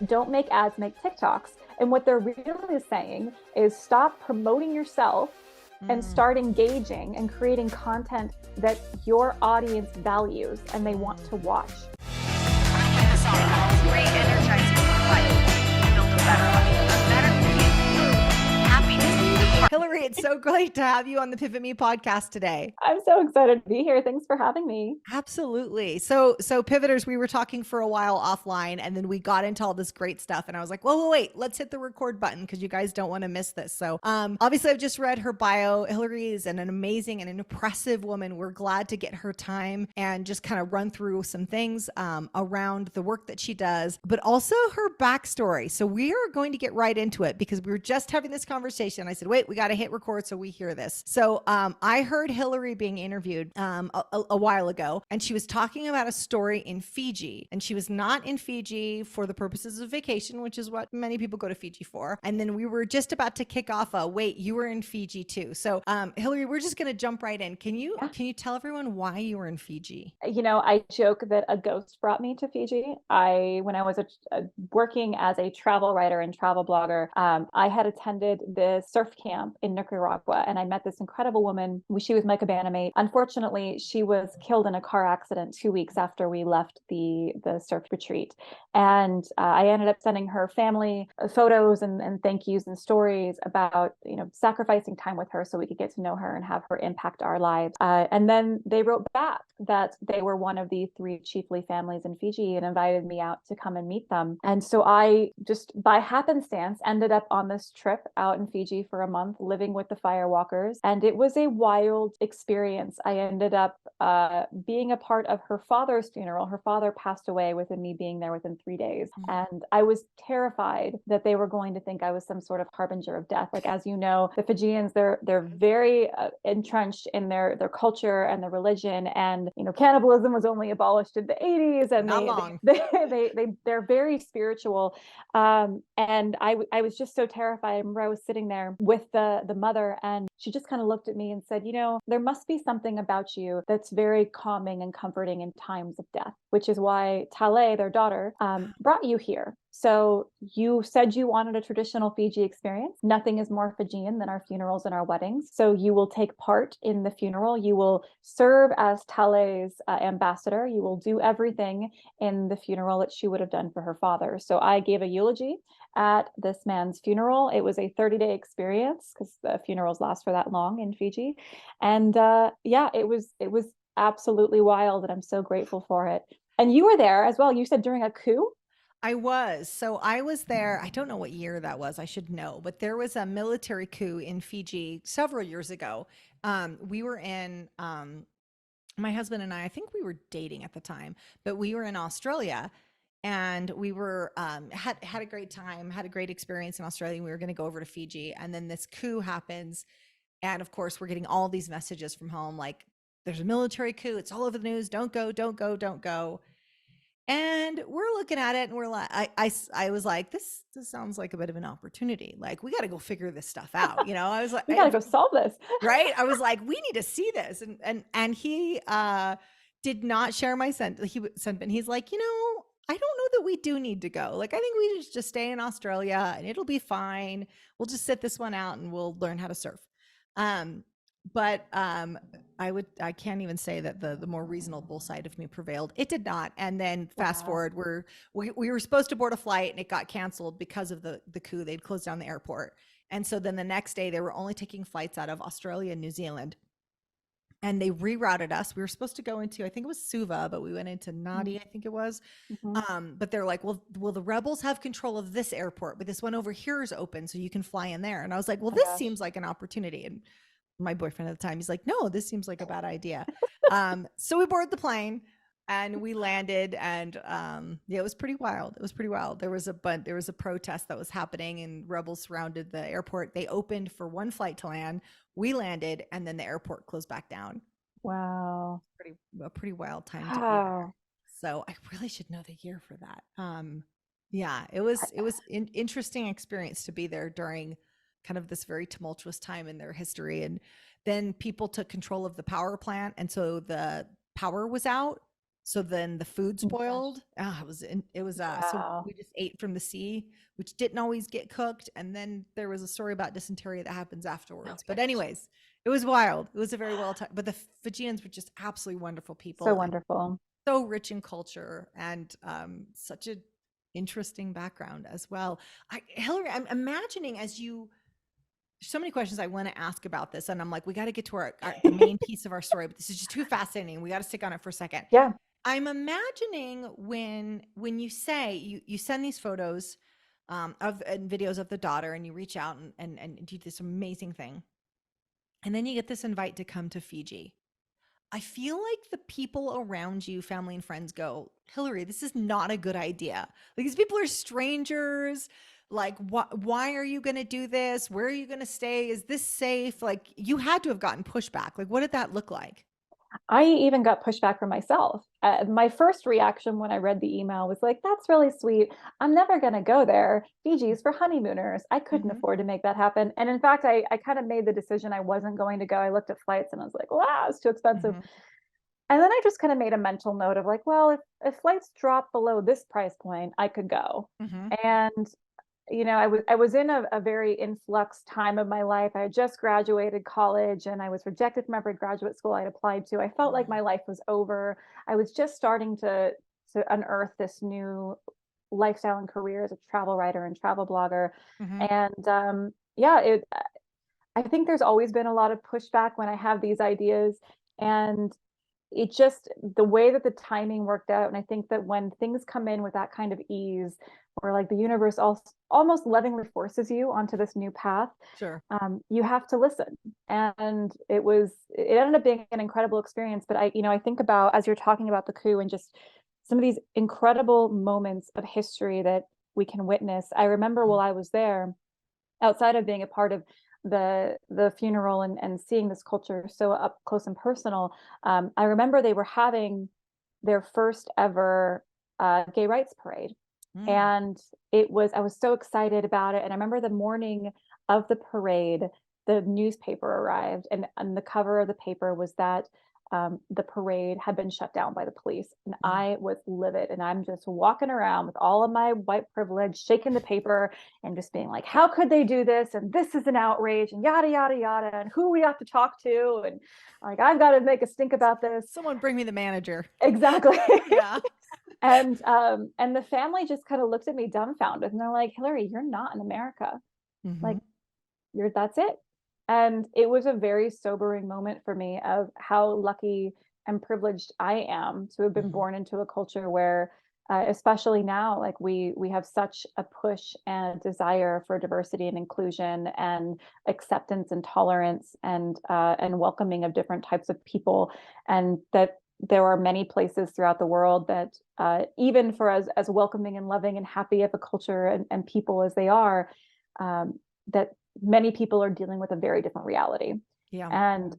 don't make ads, make TikToks. And what they're really saying is stop promoting yourself and start engaging and creating content that your audience values and they want to watch. Great, energizing life. Build a better life. A better happiness. Hilary, it's so great to have you on the PivotMe podcast today. I'm so excited to be here. Thanks for having me. Absolutely. So pivoters, we were talking for a while offline and then we got into all this great stuff and I was like, whoa, wait, let's hit the record button because you guys don't want to miss this. So obviously I've just read her bio. Hilary is an amazing and an impressive woman. We're glad to get her time and just kind of run through some things around the work that she does, but also her backstory. So we are going to get right into it because we were just having this conversation. I said, wait, we got to hit record so we hear this. So I heard Hilary being interviewed a while ago, and she was talking about a story in Fiji, and she was not in Fiji for the purposes of vacation, which is what many people go to Fiji for. And then we were just about to kick off wait, you were in Fiji too. So Hilary, we're just going to jump right in. Can you tell everyone why you were in Fiji? You know, I joke that a ghost brought me to Fiji. When I was working as a travel writer and travel blogger, I had attended this surf camp in Nicaragua, and I met this incredible woman. She was my cabana mate. Unfortunately, she was killed in a car accident 2 weeks after we left the surf retreat. And I ended up sending her family photos and thank yous and stories about, sacrificing time with her so we could get to know her and have her impact our lives. And then they wrote back that they were one of the 3 chiefly families in Fiji and invited me out to come and meet them. And so I just by happenstance ended up on this trip out in Fiji for a month, living with the firewalkers. And it was a wild experience. I ended up being a part of her father's funeral. Her father passed away within me being there within 3 days. And I was terrified that they were going to think I was some sort of harbinger of death. Like, as you know, the Fijians, they're very entrenched in their culture and their religion. And, cannibalism was only abolished in the 80s. And Not long. they're very spiritual. And I was just so terrified. I remember I was sitting there with the mother, and she just kind of looked at me and said, there must be something about you that's very calming and comforting in times of death, which is why Tale, their daughter, brought you here. So you said you wanted a traditional Fiji experience. Nothing is more Fijian than our funerals and our weddings. So you will take part in the funeral. You will serve as Tale's ambassador. You will do everything in the funeral that she would have done for her father. So I gave a eulogy at this man's funeral. It was a 30-day experience because the funerals last for that long in Fiji. And it was absolutely wild, and I'm so grateful for it. And you were there as well. You said during a coup? I was. So I was there. I don't know what year that was. I should know, but there was a military coup in Fiji several years ago. We were in, my husband and I think we were dating at the time, but we were in Australia, and we were, had a great time, had a great experience in Australia. We were going to go over to Fiji, and then this coup happens. And of course we're getting all these messages from home, like, there's a military coup. It's all over the news. Don't go, don't go, don't go. And we're looking at it and we're like, I was like, this sounds like a bit of an opportunity. Like, we got to go figure this stuff out. I was like, we got to go solve this. Right. I was like, we need to see this. And he did not share my sentiment. He's like, I don't know that we do need to go. Like, I think we just stay in Australia and it'll be fine. We'll just sit this one out and we'll learn how to surf. But I can't even say that the more reasonable side of me prevailed. It did not. And then fast forward, we were supposed to board a flight and it got canceled because of the coup. They'd closed down the airport. And so then the next day they were only taking flights out of Australia and New Zealand. And they rerouted us. We were supposed to go into, I think it was Suva, but we went into Nadi, I think it was. But they're like, well, the rebels have control of this airport, but this one over here is open, so you can fly in there. And I was like, well, this seems like an opportunity. And my boyfriend at the time, he's like, no, this seems like a bad idea. So we boarded the plane and we landed, and it was pretty wild. It was pretty wild. There was a protest that was happening, and rebels surrounded the airport. They opened for one flight to land. We landed, and then the airport closed back down. Wow. A pretty wild time to be there. So I really should know the year for that. It was an interesting experience to be there during kind of this very tumultuous time in their history. And then people took control of the power plant, and so the power was out So then the food Oh my gosh. spoiled. So Wow. we just ate from the sea, which didn't always get cooked. And then there was a story about dysentery that happens Oh afterwards. my But gosh. anyways, it was wild. It was a very well time. But the Fijians were just absolutely wonderful So people and wonderful. so rich in culture and such a interesting background as well. Hillary, I'm imagining as you so many questions I want to ask about this, and I'm like, we got to get to the main piece of our story, but this is just too fascinating. We got to stick on it for a second. Yeah. I'm imagining when you say you send these photos of and videos of the daughter, and you reach out and do this amazing thing, and then you get this invite to come to Fiji. I feel like the people around you, family and friends, go, Hillary, this is not a good idea. Like these people are strangers. Like, why are you going to do this? Where are you going to stay? Is this safe? Like, you had to have gotten pushback. Like, what did that look like? I even got pushback from myself. My first reaction when I read the email was like, that's really sweet. I'm never going to go there. Fiji's for honeymooners. I couldn't Mm-hmm. afford to make that happen. And in fact, I kind of made the decision I wasn't going to go. I looked at flights and I was like, wow, it's too expensive. Mm-hmm. And then I just kind of made a mental note of like, well, if flights drop below this price point, I could go. Mm-hmm. And I was in a very influx time of my life. I had just graduated college and I was rejected from every graduate school I'd applied to. I felt like my life was over. I was just starting to unearth this new lifestyle and career as a travel writer and travel blogger. Mm-hmm. And yeah, I think there's always been a lot of pushback when I have these ideas. And it just the way that the timing worked out, and I think that when things come in with that kind of ease, or like the universe also almost lovingly forces you onto this new path, Sure. you have to listen. And it ended up being an incredible experience. But I think about, as you're talking about the coup and just some of these incredible moments of history that we can witness. I remember while I was there, outside of being a part of the funeral and seeing this culture so up close and personal, I remember they were having their first ever gay rights parade, Mm-hmm. and I was so excited about it. And I remember the morning of the parade, the newspaper arrived, and the cover of the paper was that the parade had been shut down by the police. And I was livid. And I'm just walking around with all of my white privilege, shaking the paper and just being like, how could they do this? And this is an outrage, and yada, yada, yada. And who we have to talk to. And like, I've got to make a stink about this. Someone bring me the manager. Exactly. Yeah. And the family just kind of looked at me dumbfounded. And they're like, Hilary, you're not in America. Mm-hmm. Like, that's it. And it was a very sobering moment for me of how lucky and privileged I am to have been Mm-hmm. born into a culture where, especially now, like we have such a push and desire for diversity and inclusion and acceptance and tolerance and welcoming of different types of people, and that there are many places throughout the world that, even for as welcoming and loving and happy of a culture and people as they are, that many people are dealing with a very different reality. Yeah. And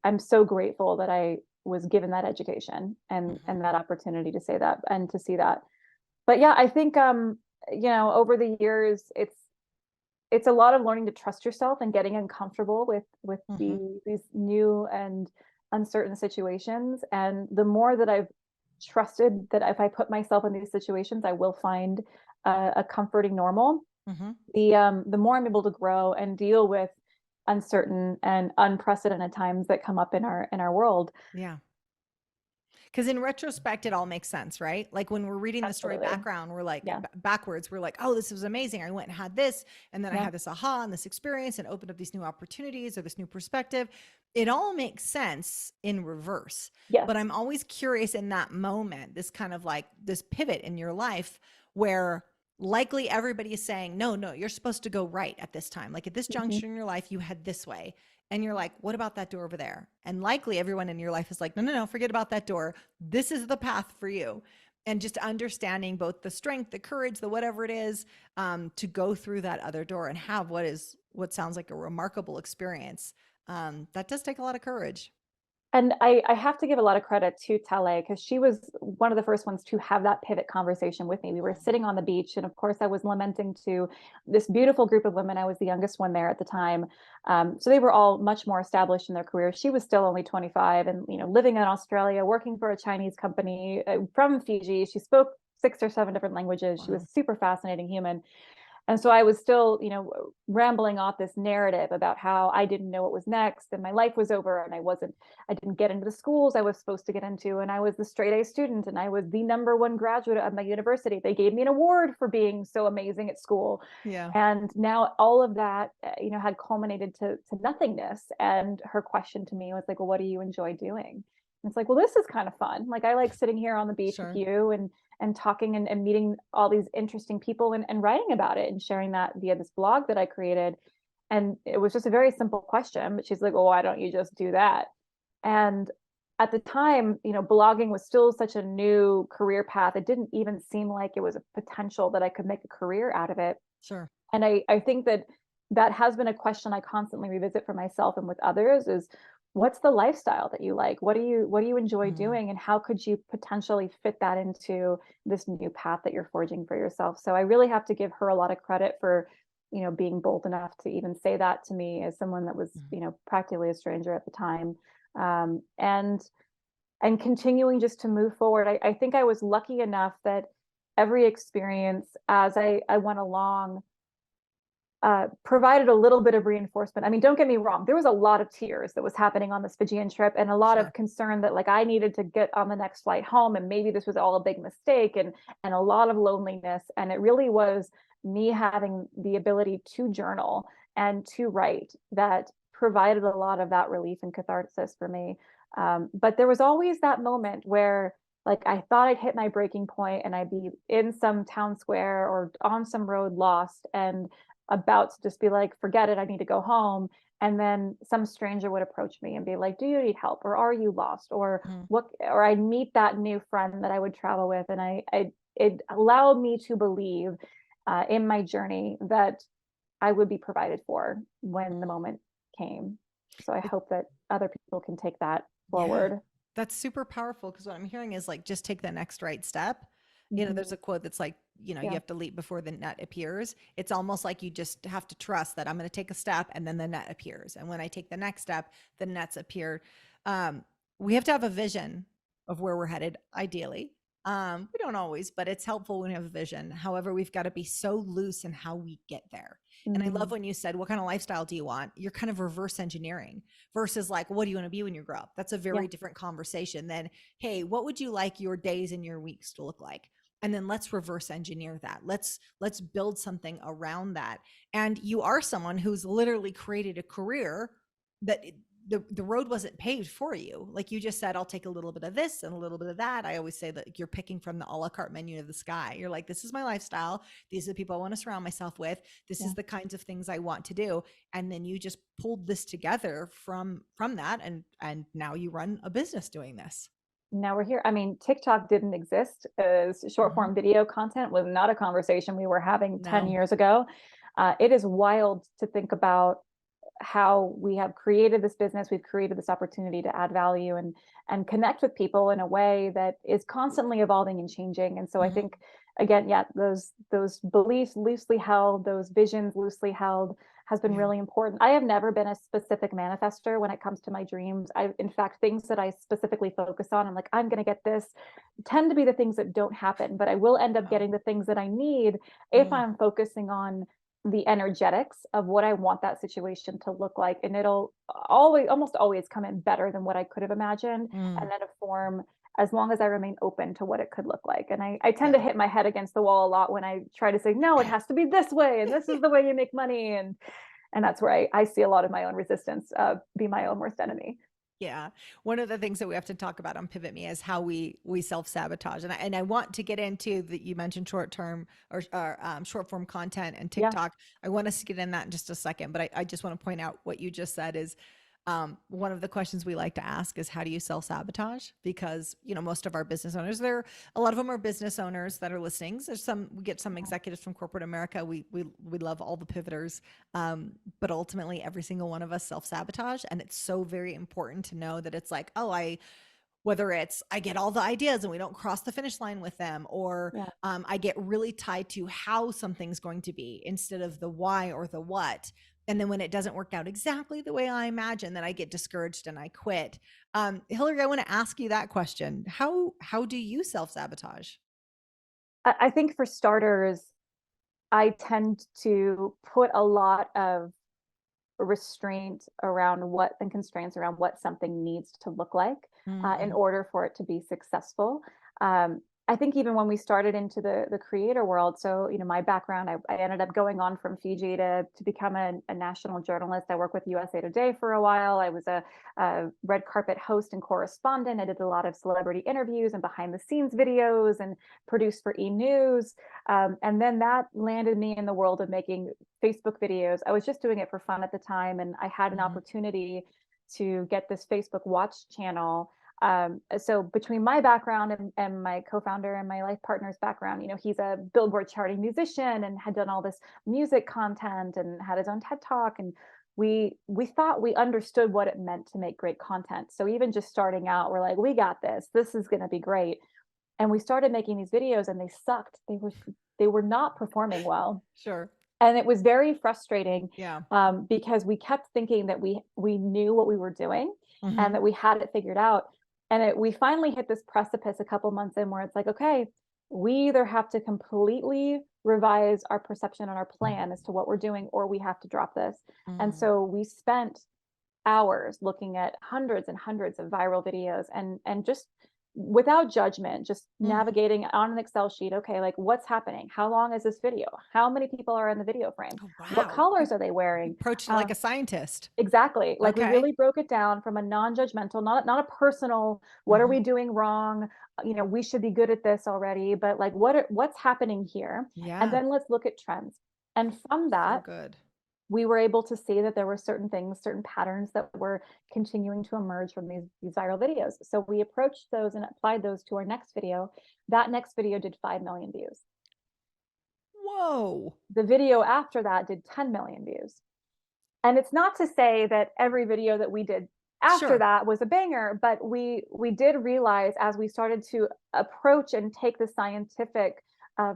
I'm so grateful that I was given that education Mm-hmm. and that opportunity to say that and to see that. But yeah, I think over the years it's a lot of learning to trust yourself and getting uncomfortable with Mm-hmm. these new and uncertain situations. And the more that I've trusted that if I put myself in these situations, I will find a comforting normal, Mm-hmm. the more I'm able to grow and deal with uncertain and unprecedented times that come up in our world. Yeah. Because in retrospect, it all makes sense, right? Like when we're reading the story Absolutely. background, we're like Yeah. backwards, we're like, oh, this was amazing. I went and had this, and then I Yeah. had this aha and this experience and opened up these new opportunities or this new perspective. It all makes sense in reverse. Yes. But I'm always curious in that moment, this kind of like this pivot in your life where likely everybody is saying, no, you're supposed to go right at this time. Like at this Mhm. juncture in your life, you head this way. And you're like, what about that door over there? And likely everyone in your life is like, no, forget about that door. This is the path for you. And just understanding both the strength, the courage, the whatever it is, to go through that other door and have what sounds like a remarkable experience. That does take a lot of courage. And I have to give a lot of credit to Tele because she was one of the first ones to have that pivot conversation with me. We were sitting on the beach, and of course, I was lamenting to this beautiful group of women. I was the youngest one there at the time, so they were all much more established in their careers. She was still only 25, and living in Australia, working for a Chinese company from Fiji. She spoke 6 or 7 different languages. Wow. She was a super fascinating human. And so I was still, rambling off this narrative about how I didn't know what was next and my life was over and I didn't get into the schools I was supposed to get into. And I was the straight A student and I was the #1 graduate of my university. They gave me an award for being so amazing at school. Yeah. And now all of that, had culminated to nothingness. And her question to me was like, well, what do you enjoy doing? And it's like, well, this is kind of fun. Like I like sitting here on the beach with you and talking and meeting all these interesting people and writing about it and sharing that via this blog that I created. And it was just a very simple question, but she's like, well, why don't you just do that? And at the time, blogging was still such a new career path. It didn't even seem like it was a potential that I could make a career out of it. Sure. And I think that has been a question I constantly revisit for myself and with others is, what's the lifestyle that you like? What do you enjoy doing? And how could you potentially fit that into this new path that you're forging for yourself? So I really have to give her a lot of credit for, being bold enough to even say that to me as someone that was, practically a stranger at the time. And continuing just to move forward. I think I was lucky enough that every experience as I went along provided a little bit of reinforcement. I mean, don't get me wrong. There was a lot of tears that was happening on this Fijian trip and a lot of concern that like I needed to get on the next flight home and maybe this was all a big mistake and a lot of loneliness. And it really was me having the ability to journal and to write that provided a lot of that relief and catharsis for me. But there was always that moment where like I thought I'd hit my breaking point and I'd be in some town square or on some road lost and about to just be like, forget it, I need to go home. And then some stranger would approach me and be like, do you need help? Or are you lost? Or or I'd meet that new friend that I would travel with. And it allowed me to believe in my journey that I would be provided for when the moment came. So I hope that other people can take that forward. Yeah, that's super powerful because what I'm hearing is like, just take the next right step. There's a quote that's like, you have to leap before the net appears. It's almost like you just have to trust that I'm going to take a step and then the net appears. And when I take the next step, the nets appear. We have to have a vision of where we're headed, ideally. We don't always, but it's helpful when we have a vision. However, we've got to be so loose in how we get there. And I love when you said, what kind of lifestyle do you want? You're kind of reverse engineering versus like, what do you want to be when you grow up? That's a very different conversation than, hey, what would you like your days and your weeks to look like? And then let's reverse engineer that. Let's build something around that. And you are someone who's literally created a career that the road wasn't paved for you. Like you just said, I'll take a little bit of this and a little bit of that. I always say that you're picking from the a la carte menu of the sky. You're like, this is my lifestyle. These are the people I want to surround myself with. This is the kinds of things I want to do. And then you just pulled this together from that. And now you run a business doing this. Now we're here. I mean, TikTok didn't exist as short form video content was not a conversation we were having 10 years ago. It is wild to think about how we have created this business. We've created this opportunity to add value and connect with people in a way that is constantly evolving and changing. And so I think, again, those beliefs loosely held, those visions loosely held has been really important. I have never been a specific manifester when it comes to my dreams. In fact, things that I specifically focus on, I'm like, I'm going to get this, tend to be the things that don't happen, but I will end up getting the things that I need if I'm focusing on the energetics of what I want that situation to look like. And it'll almost always come in better than what I could have imagined and then a form as long as I remain open to what it could look like. And I tend to hit my head against the wall a lot when I try to say, no, it has to be this way. And this is the way you make money. And that's where I see a lot of my own resistance be my own worst enemy. Yeah. One of the things that we have to talk about on PivotMe is how we self-sabotage. And I want to get into that. You mentioned short-term or short form content and TikTok. I want us to get in that in just a second, but I just want to point out what you just said is One of the questions we like to ask is, how do you self-sabotage? Because, most of our business owners, a lot of them are business owners that are listening. There's we get some executives from corporate America. We love all the pivoters. But ultimately every single one of us self-sabotage. And it's so very important to know that it's like, whether it's I get all the ideas and we don't cross the finish line with them, or I get really tied to how something's going to be instead of the why or the what. And then when it doesn't work out exactly the way I imagine, then I get discouraged and I quit. Hilary, I want to ask you that question. How do you self-sabotage? I think for starters, I tend to put a lot of restraint around and constraints around what something needs to look like in order for it to be successful. I think even when we started into the creator world, so my background, I ended up going on from Fiji to become a national journalist. I worked with USA Today for a while. I was a red carpet host and correspondent. I did a lot of celebrity interviews and behind the scenes videos and produced for E! News. And then that landed me in the world of making Facebook videos. I was just doing it for fun at the time, and I had an opportunity to get this Facebook Watch channel. So between my background and my co-founder and my life partner's background, he's a Billboard charting musician and had done all this music content and had his own TED Talk. And we thought we understood what it meant to make great content. So even just starting out, we're like, we got this. This is going to be great. And we started making these videos and they sucked. They were not performing well. Sure. And it was very frustrating. Yeah. Because we kept thinking that we knew what we were doing and that we had it figured out. And we finally hit this precipice a couple months in where it's like, okay, we either have to completely revise our perception and our plan as to what we're doing, or we have to drop this. And so we spent hours looking at hundreds and hundreds of viral videos and just without judgment, just navigating on an Excel sheet. Okay, like what's happening? How long is this video? How many people are in the video frame? Oh, wow. What colors are they wearing? Approached it like a scientist. Exactly. Like Okay. we really broke it down from a non-judgmental, not a personal, what are we doing wrong? We should be good at this already, but like what's happening here? Yeah. And then let's look at trends. And from that, So good. we were able to see that there were certain things, certain patterns that were continuing to emerge from these viral videos. So we approached those and applied those to our next video. That next video did 5 million views. Whoa. The video after that did 10 million views. And it's not to say that every video that we did after that was a banger, but we did realize as we started to approach and take the scientific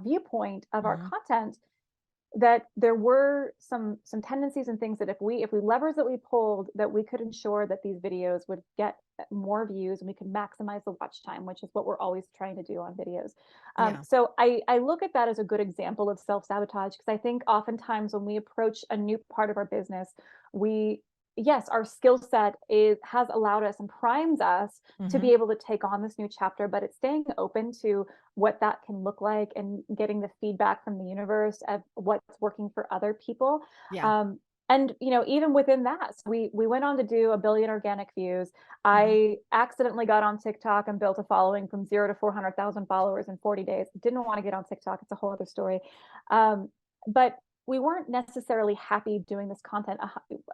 viewpoint of our content, that there were some tendencies and things that if levers that we pulled, that we could ensure that these videos would get more views and we could maximize the watch time, which is what we're always trying to do on videos. So I look at that as a good example of self-sabotage, because I think oftentimes when we approach a new part of our business, our skill set has allowed us and primes us to be able to take on this new chapter, but it's staying open to what that can look like and getting the feedback from the universe of what's working for other people. And even within that, so we went on to do 1 billion organic views. I accidentally got on TikTok and built a following from 0 to 400,000 followers in 40 days. Didn't want to get on TikTok. It's a whole other story. But we weren't necessarily happy doing this content.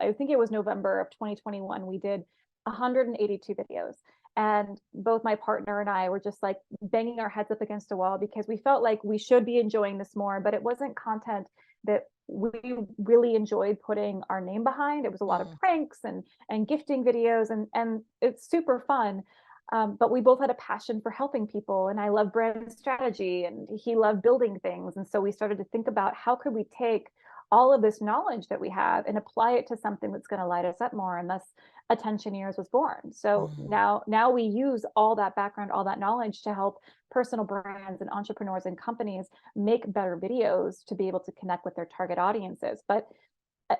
I think it was November of 2021. We did 182 videos. And both my partner and I were just like banging our heads up against a wall because we felt like we should be enjoying this more, but it wasn't content that we really enjoyed putting our name behind. It was a lot of pranks and gifting videos, and it's super fun. But we both had a passion for helping people, and I love brand strategy and he loved building things. And so we started to think about how could we take all of this knowledge that we have and apply it to something that's going to light us up more. And thus Attentioneers was born. So now we use all that background, all that knowledge to help personal brands and entrepreneurs and companies make better videos to be able to connect with their target audiences. But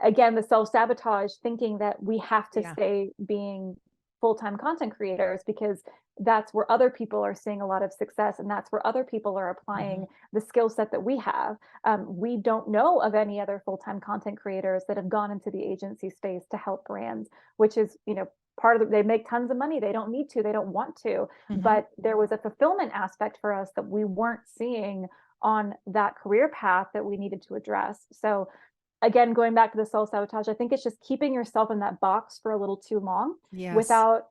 again, the self-sabotage, thinking that we have to stay being full-time content creators because that's where other people are seeing a lot of success, and that's where other people are applying the skill set that we have. We don't know of any other full-time content creators that have gone into the agency space to help brands, which is, part of they make tons of money. They don't need to, they don't want to, but there was a fulfillment aspect for us that we weren't seeing on that career path that we needed to address. So again, going back to the self-sabotage, I think it's just keeping yourself in that box for a little too long Yes. without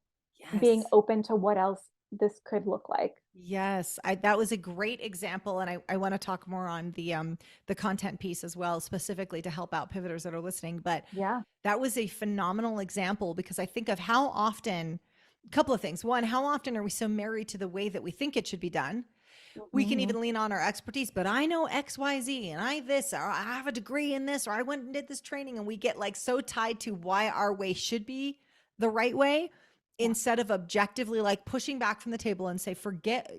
being Yes. open to what else this could look like. Yes, that was a great example, and I want to talk more on the content piece as well, specifically to help out pivoters that are listening. But Yeah. that was a phenomenal example, because I think of how often, a couple of things. One, how often are we so married to the way that we think it should be done? We can Mhm. even lean on our expertise, but I know XYZ and I this, or I have a degree in this, or I went and did this training, and we get like so tied to why our way should be the right way, Yeah. instead of objectively like pushing back from the table and say, forget.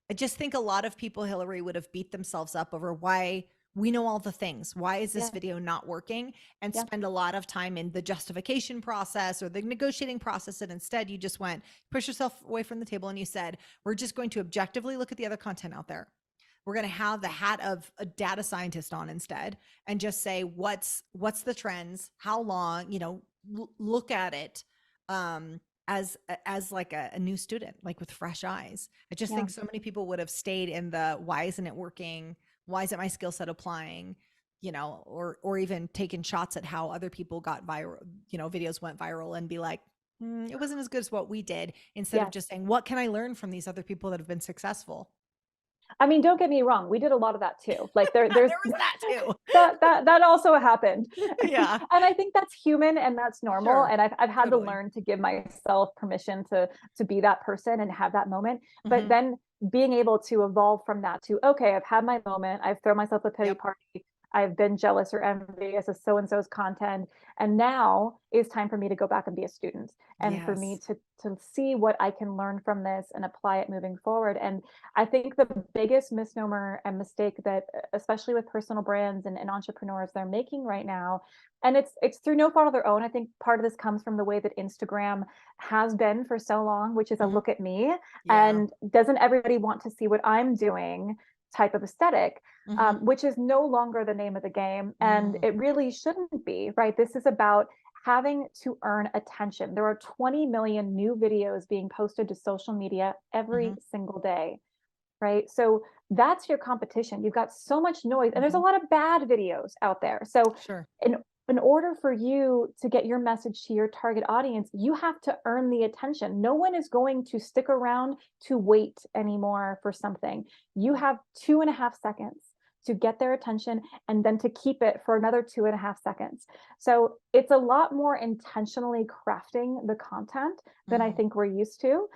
I just think a lot of people, Hilary, would have beat themselves up over why we know all the things. Why is this Yeah. video not working? And Yeah. spend a lot of time in the justification process or the negotiating process. And instead, you just went, push yourself away from the table, and you said, we're just going to objectively look at the other content out there. We're going to have the hat of a data scientist on instead, and just say, what's the trends? How long? Look at it. As like a new student, like with fresh eyes. I just Yeah. think so many people would have stayed in the, why isn't it working? Why isn't my skill set applying? Or even taken shots at how other people got viral, videos went viral, and be like, it wasn't as good as what we did, instead of Yes. just saying, what can I learn from these other people that have been successful? I mean, don't get me wrong. We did a lot of that too. Like there's There was that too. that also happened. Yeah. And I think that's human and that's normal. Sure. And I've had Totally. to learn to give myself permission to be that person and have that moment. But Mhm. then being able to evolve from that to, okay, I've had my moment. I've thrown myself a pity Yep. party. I've been jealous or envious of so-and-so's content. And now it's time for me to go back and be a student, and for me Yes. to see what I can learn from this and apply it moving forward. And I think the biggest misnomer and mistake that, especially with personal brands and entrepreneurs, they're making right now, and it's through no fault of their own. I think part of this comes from the way that Instagram has been for so long, which is a Mhm. look at me, Yeah. and doesn't everybody want to see what I'm doing type of aesthetic, Mhm. which is no longer the name of the game, and Mm. it really shouldn't be, right? This is about having to earn attention. There are 20 million new videos being posted to social media every Mhm. single day, right? So that's your competition. You've got so much noise, and there's a Mhm. lot of bad videos out there. So Sure. in order for you to get your message to your target audience, you have to earn the attention. No one is going to stick around to wait anymore for something. You have 2.5 seconds to get their attention, and then to keep it for another 2.5 seconds. So it's a lot more intentionally crafting the content than I Mhm. think we're used to,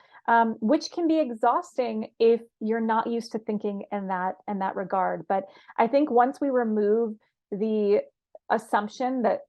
which can be exhausting if you're not used to thinking in that regard. But I think once we remove the assumption that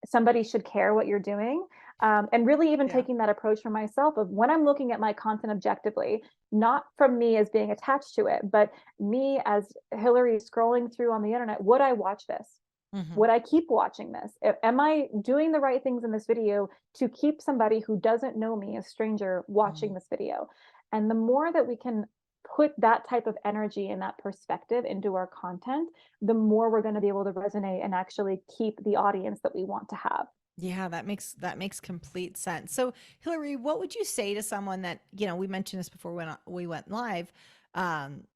somebody should care what you're doing, and really even Yeah. taking that approach for myself of when I'm looking at my content objectively, not from me as being attached to it, but me as Hilary scrolling through on the internet, would I watch this? Mhm. Would I keep watching this? Am I doing the right things in this video to keep somebody who doesn't know me, a stranger, watching Mhm. this video? And the more that we can put that type of energy and that perspective into our content, the more we're going to be able to resonate and actually keep the audience that we want to have. Yeah, that makes complete sense. So, Hilary, what would you say to someone that, we mentioned this before when we went live. Um,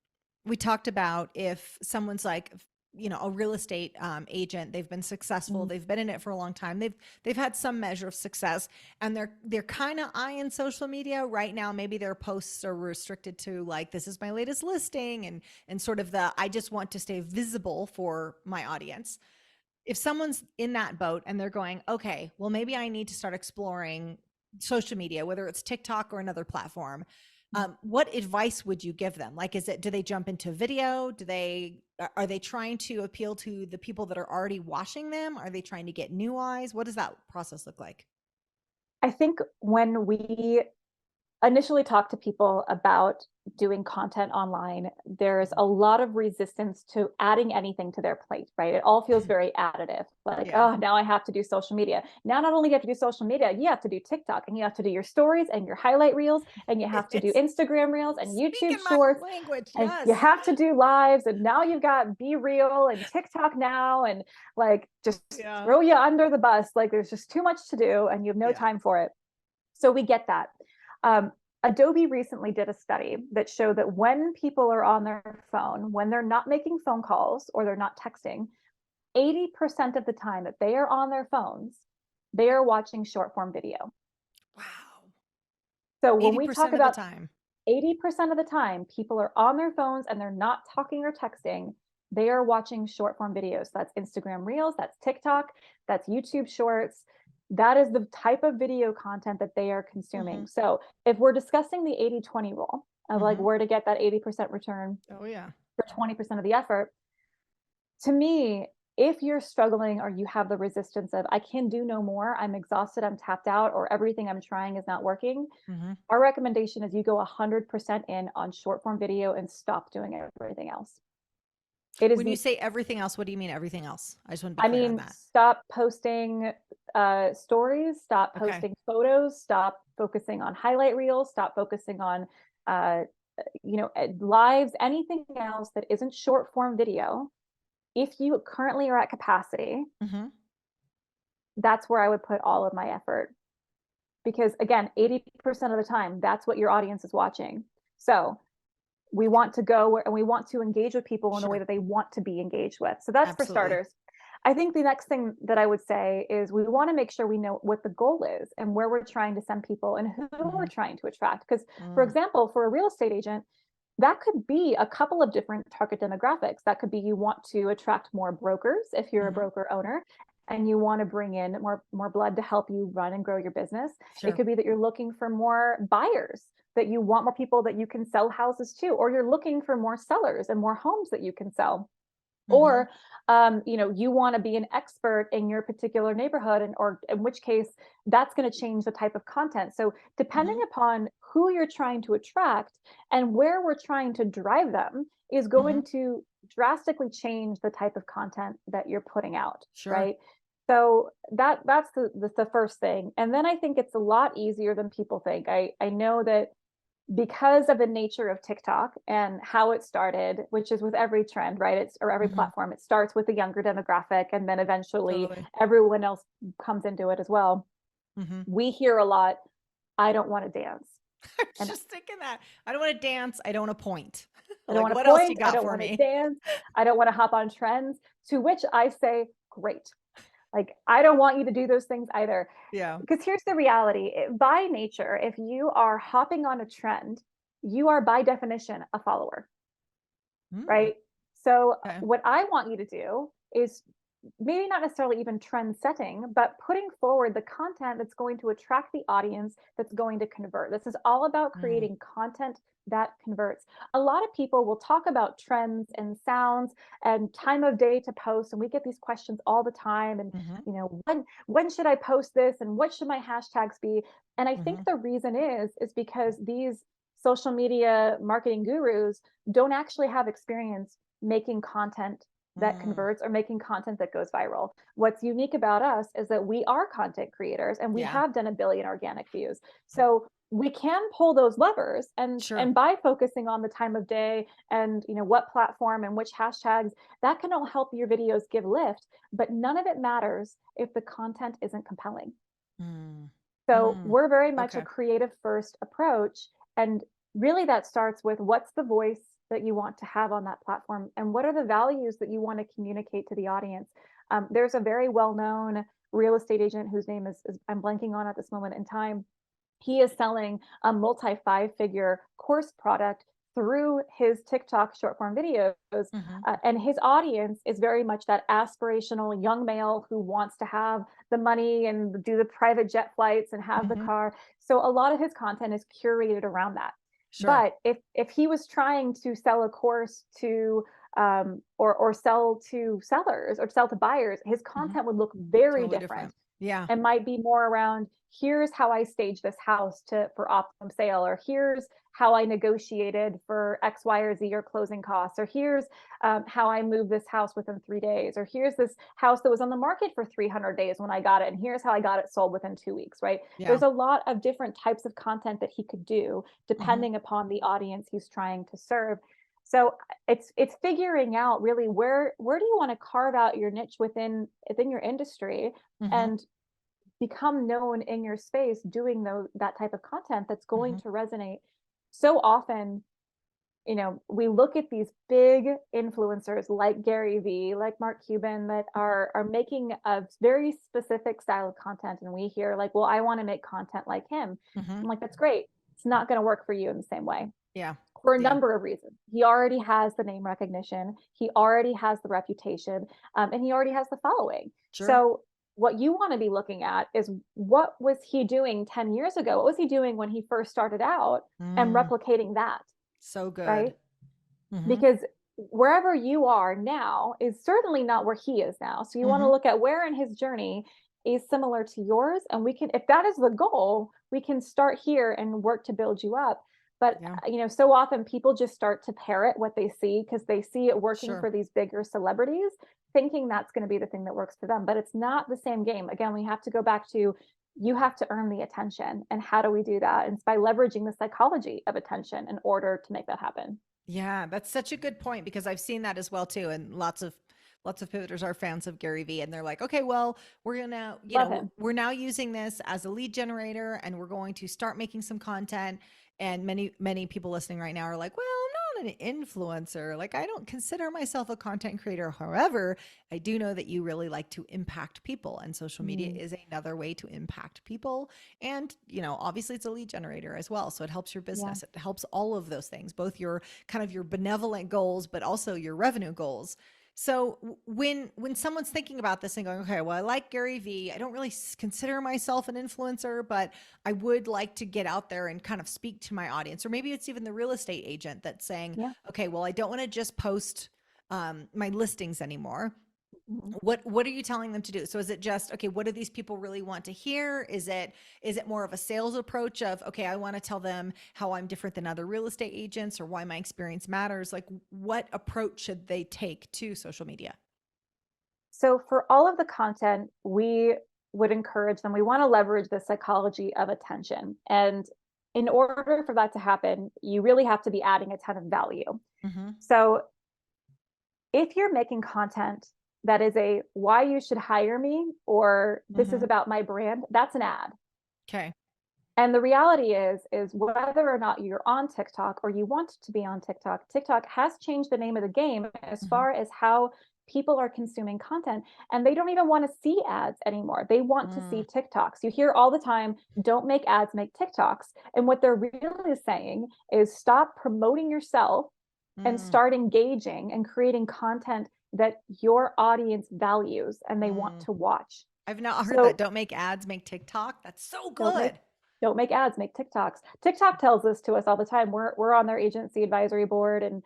we talked about if someone's like, a real estate agent, they've been successful, Mhm. they've been in it for a long time, they've had some measure of success, and they're kind of eyeing social media right now. Maybe their posts are restricted to like, this is my latest listing, and sort of the, I just want to stay visible for my audience. If someone's in that boat and they're going, okay, well, maybe I need to start exploring social media, whether it's TikTok or another platform, what advice would you give them? Like, do they jump into video? Are they trying to appeal to the people that are already watching them? Are they trying to get new eyes? What does that process look like? I think when we initially talk to people about doing content online, there's a lot of resistance to adding anything to their plate, right? It all feels very additive. Like, Yeah. oh, now I have to do social media. Now, not only do you have to do social media, you have to do TikTok, and you have to do your stories and your highlight reels, and you have to do It's Instagram reels and YouTube speaking my shorts, language. and you Yes. have to do lives. And now you've got Be Real and TikTok now, and like just Yeah. throw you under the bus. Like there's just too much to do and you have no Yeah. time for it. So we get that. Um, Adobe recently did a study that showed that when people are on their phone, when they're not making phone calls or they're not texting, 80% of the time that they are on their phones, they are watching short form video. Wow. So when we 80% talk of the about time. 80% of the time, people are on their phones and they're not talking or texting. They are watching short form videos. That's Instagram Reels, that's TikTok, that's YouTube Shorts. That is the type of video content that they are consuming. So if we're discussing the 80-20 rule of like where to get that 80% return Oh yeah. for 20% of the effort, to me, if you're struggling or you have the resistance of, I can do no more, I'm exhausted, I'm tapped out, or everything I'm trying is not working, our recommendation is you go 100% in on short form video and stop doing everything else. It is When you say everything else, what do you mean everything else? I just want to be clear on that. Stop posting stories, stop Okay. posting photos, stop focusing on highlight reels, stop focusing on lives, anything else that isn't short form video. If you currently are at capacity, that's where I would put all of my effort. Because again, 80% of the time, that's what your audience is watching. So we want to go and we want to engage with people in the way that they want to be engaged with. So that's for starters. I think the next thing that I would say is we want to make sure we know what the goal is and where we're trying to send people and who we're trying to attract. Because, for example, for a real estate agent, that could be a couple of different target demographics. That could be you want to attract more brokers if you're a broker owner and you want to bring in more blood to help you run and grow your business. It could be that you're looking for more buyers, that you want more people that you can sell houses to, or you're looking for more sellers and more homes that you can sell. Or, you want to be an expert in your particular neighborhood, or in which case that's going to change the type of content. So depending upon who you're trying to attract and where we're trying to drive them is going to drastically change the type of content that you're putting out, right? So that's the first thing. And then I think it's a lot easier than people think. I know that because of the nature of TikTok and how it started, which is with every trend, right? Or every platform, it starts with the younger demographic and then eventually everyone else comes into it as well. We hear a lot, I don't want to dance. I was just thinking that. I don't want to dance. I don't want to point. I don't want to point. I don't want to dance. I don't want to hop on trends. To which I say, great. Like, I don't want you to do those things either. Yeah. Because here's the reality. By nature, if you are hopping on a trend, you are by definition a follower, right? So what I want you to do is maybe not necessarily even trend setting, but putting forward the content that's going to attract the audience, that's going to convert. This is all about creating content that converts. A lot of people will talk about trends and sounds and time of day to post, and we get these questions all the time. And when should I post this, and what should my hashtags be? And I think the reason is because these social media marketing gurus don't actually have experience making content that converts or making content that goes viral. What's unique about us is that we are content creators and we have done 1 billion organic views. So we can pull those levers and by focusing on the time of day and what platform and which hashtags, that can all help your videos give lift, but none of it matters if the content isn't compelling. So we're very much a creative first approach, and really that starts with what's the voice that you want to have on that platform and what are the values that you want to communicate to the audience. There's a very well-known real estate agent whose name is I'm blanking on at this moment in time. He is selling a multi-5-figure course product through his TikTok short form videos. And his audience is very much that aspirational young male who wants to have the money and do the private jet flights and have the car. So a lot of his content is curated around that. But if he was trying to sell a course to or sell to sellers or sell to buyers, his content would look very different. Yeah. It might be more around, here's how I staged this house for optimum sale, or here's how I negotiated for X, Y, or Z or closing costs, or here's how I moved this house within 3 days, or here's this house that was on the market for 300 days when I got it, and here's how I got it sold within 2 weeks, right? There's a lot of different types of content that he could do depending upon the audience he's trying to serve. So it's figuring out really where do you want to carve out your niche within your industry and become known in your space doing that type of content that's going to resonate. So often we look at these big influencers like Gary Vee, like Mark Cuban, that are making a very specific style of content. And we hear like, well, I want to make content like him. I'm like, that's great. It's not going to work for you in the same way. Yeah. For a number of reasons. He already has the name recognition. He already has the reputation, and he already has the following. Sure. So what you want to be looking at is, what was he doing 10 years ago? What was he doing when he first started out, and replicating that? So good. Right? Because wherever you are now is certainly not where he is now. So you want to look at where in his journey is similar to yours. And we can, if that is the goal, we can start here and work to build you up. But, so often people just start to parrot what they see because they see it working for these bigger celebrities, thinking that's going to be the thing that works for them. But it's not the same game. Again, we have to go back to, you have to earn the attention. And how do we do that? And it's by leveraging the psychology of attention in order to make that happen. Yeah, that's such a good point, because I've seen that as well too. And lots of pivoters are fans of Gary Vee, and they're like, okay, well, we're gonna, we're now using this as a lead generator, and we're going to start making some content. And many people listening right now are like, well, I'm not an influencer. Like, I don't consider myself a content creator. However, I do know that you really like to impact people, and social media is another way to impact people. And, obviously it's a lead generator as well. So it helps your business. It helps all of those things, both your kind of your benevolent goals, but also your revenue goals. So when someone's thinking about this and going, okay, well, I like Gary Vee, I don't really consider myself an influencer, but I would like to get out there and kind of speak to my audience. Or maybe it's even the real estate agent that's saying, okay, well, I don't want to just post my listings anymore. What are you telling them to do? So is it just, okay, what do these people really want to hear? Is it more of a sales approach of, okay, I want to tell them how I'm different than other real estate agents, or why my experience matters? Like, what approach should they take to social media? So for all of the content, we would encourage them, we want to leverage the psychology of attention. And in order for that to happen, you really have to be adding a ton of value. So if you're making content that is a why you should hire me, or this is about my brand, that's an ad. Okay. And the reality is whether or not you're on TikTok or you want to be on TikTok, TikTok has changed the name of the game as far as how people are consuming content. And they don't even want to see ads anymore. They want to see TikToks. You hear all the time, don't make ads, make TikToks. And what they're really saying is stop promoting yourself and start engaging and creating content that your audience values and they want to watch. I've not heard that. Don't make ads, make TikTok. That's so good. Don't make ads, make TikToks. TikTok tells this to us all the time. We're on their agency advisory board, and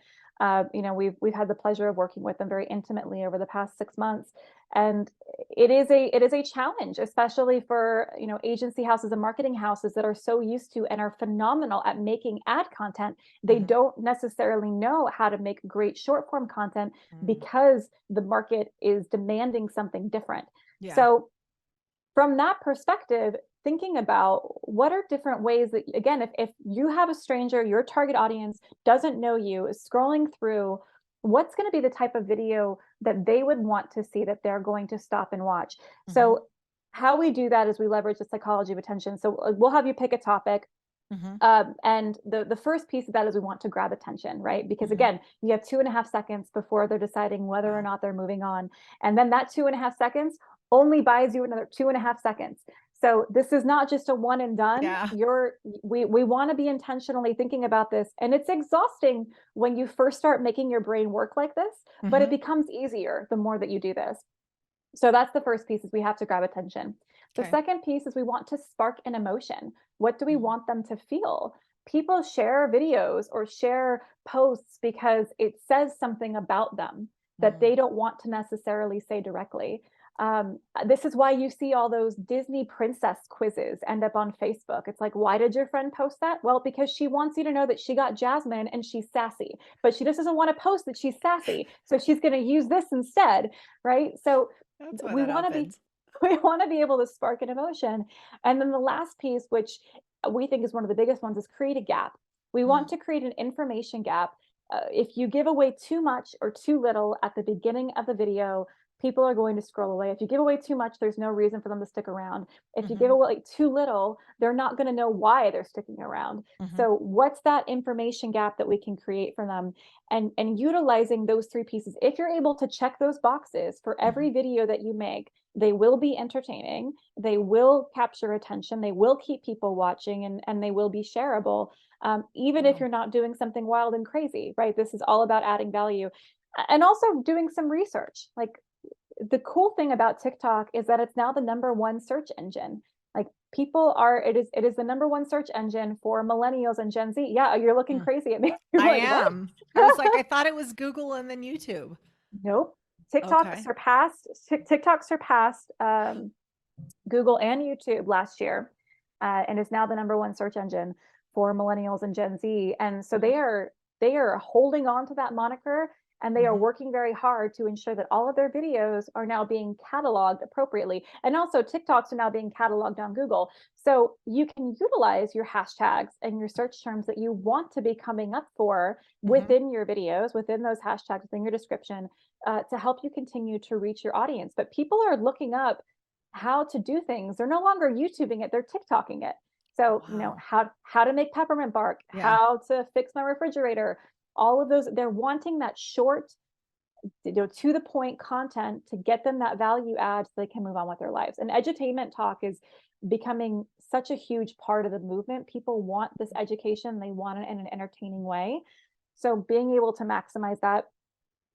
we've had the pleasure of working with them very intimately over the past 6 months. And it is a challenge, especially for agency houses and marketing houses that are so used to and are phenomenal at making ad content. They don't necessarily know how to make great short form content because the market is demanding something different. So from that perspective, thinking about what are different ways that, again, if you have a stranger, your target audience doesn't know you, is scrolling through, what's going to be the type of video that they would want to see, that they're going to stop and watch? So how we do that is we leverage the psychology of attention. So we'll have you pick a topic. And the first piece of that is we want to grab attention, right? Because again, you have 2.5 seconds before they're deciding whether or not they're moving on. And then that 2.5 seconds only buys you another 2.5 seconds. So this is not just a one and done. We want to be intentionally thinking about this. And it's exhausting when you first start making your brain work like this, but it becomes easier the more that you do this. So that's the first piece, is we have to grab attention. The second piece is we want to spark an emotion. What do we want them to feel? People share videos or share posts because it says something about them that they don't want to necessarily say directly. This is why you see all those Disney princess quizzes end up on Facebook. It's like, why did your friend post that? Well, because she wants you to know that she got Jasmine and she's sassy, but she just doesn't want to post that she's sassy. So she's going to use this instead, right? So we want to be able to spark an emotion. And then the last piece, which we think is one of the biggest ones, is create a gap. We want to create an information gap. If you give away too much or too little at the beginning of the video, people are going to scroll away. If you give away too much, there's no reason for them to stick around. If you give Mhm. away too little, they're not going to know why they're sticking around. Mhm. So what's that information gap that we can create for them? And utilizing those three pieces. If you're able to check those boxes for every video that you make, they will be entertaining, they will capture attention, they will keep people watching, and they will be shareable. Even if Wow. you're not doing something wild and crazy, right? This is all about adding value. And also doing some research. Like, the cool thing about TikTok is that it's now the #1 search engine. Like, people are, it is the #1 search engine for millennials and Gen Z. Yeah, you're looking Hmm. crazy at me. You're I like, what? am. I was like, I thought it was Google and then YouTube. Nope. Okay. TikTok surpassed Google and YouTube last year, and is now the #1 search engine for millennials and Gen Z. And so they are holding on to that moniker, and they are Mhm. working very hard to ensure that all of their videos are now being cataloged appropriately. And also TikToks are now being cataloged on Google. So you can utilize your hashtags and your search terms that you want to be coming up for Mhm. within your videos, within those hashtags, within your description, to help you continue to reach your audience. But people are looking up how to do things. They're no longer YouTubing it, they're TikToking it. So, Wow. how to make peppermint bark, Yeah. how to fix my refrigerator, all of those, they're wanting that short, to the point content to get them that value add so they can move on with their lives. And edutainment talk is becoming such a huge part of the movement. People want this education, they want it in an entertaining way. So being able to maximize that,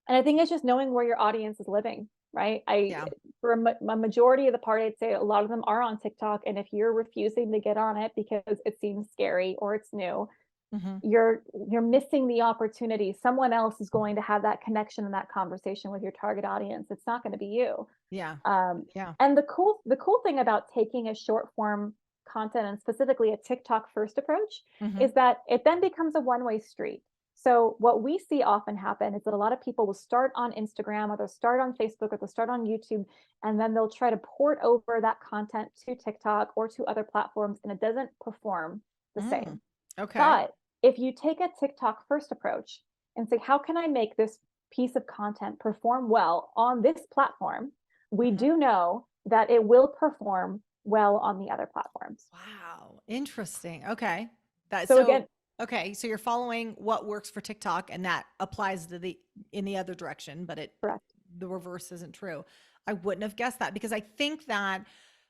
and I think it's just knowing where your audience is living, right? Yeah. For a majority of the part, I'd say a lot of them are on TikTok. And if you're refusing to get on it because it seems scary or it's new, Mhm. you're missing the opportunity. Someone else is going to have that connection and that conversation with your target audience. It's not going to be you. Yeah. Um, Yeah. and the cool thing about taking a short form content, and specifically a TikTok first approach, Mhm. is that it then becomes a one-way street. So what we see often happen is that a lot of people will start on Instagram, or they'll start on Facebook, or they'll start on YouTube, and then they'll try to port over that content to TikTok or to other platforms, and it doesn't perform the Mm. same. Okay. But if you take a TikTok first approach and say, how can I make this piece of content perform well on this platform? We Mhm. do know that it will perform well on the other platforms. Wow. Interesting. Okay. That So again, so okay, so you're following what works for TikTok and that applies to the in the other direction, but it correct. the reverse isn't true. I wouldn't have guessed that because I think that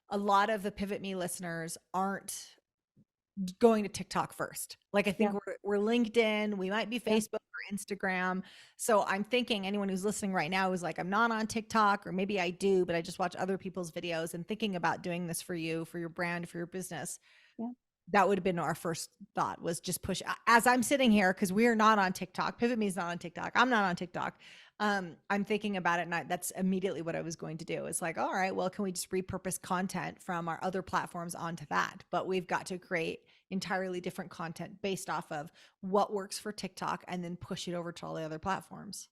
a lot of the Pivot Me listeners aren't going to TikTok first. Like I think Yeah. we're LinkedIn, we might be Yeah. Facebook or Instagram. So I'm thinking anyone who's listening right now is like, I'm not on TikTok, or maybe I do, but I just watch other people's videos, and thinking about doing this for you, for your brand, for your business. Yeah. That would have been our first thought, was just push as I'm sitting here, because we are not on TikTok. Pivot Me is not on TikTok. I'm not on TikTok. I'm thinking about it, and that's immediately what I was going to do. It's like, all right, well, can we just repurpose content from our other platforms onto that? But we've got to create entirely different content based off of what works for TikTok and then push it over to all the other platforms.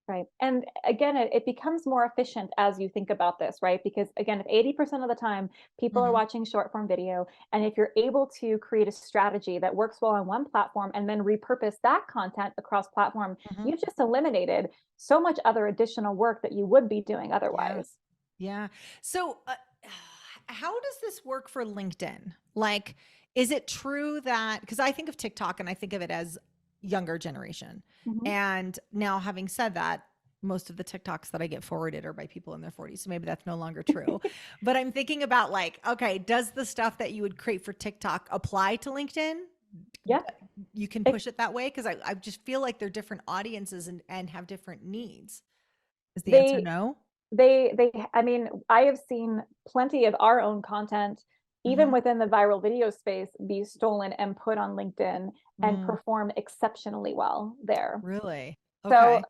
Right. And again, it becomes more efficient as you think about this, right? Because again, if 80% of the time people are Mhm. watching short form video, and if you're able to create a strategy that works well on one platform and then repurpose that content across platform, Mhm. you've just eliminated so much other additional work that you would be doing Yeah. otherwise. Yeah. So, how does this work for LinkedIn? Like, is it true that, because I think of TikTok and I think of it as younger generation. Mhm. And now, having said that, most of the TikToks that I get forwarded are by people in their 40s. So maybe that's no longer true. But I'm thinking about, like, okay, does the stuff that you would create for TikTok apply to LinkedIn? Yeah. You can It- push it that way? Because I just feel like they're different audiences and have different needs. Is the answer they no? I mean, I have seen plenty of our own content, even Hmm. within the viral video space, be stolen and put on LinkedIn and Mm, perform exceptionally well there. really? So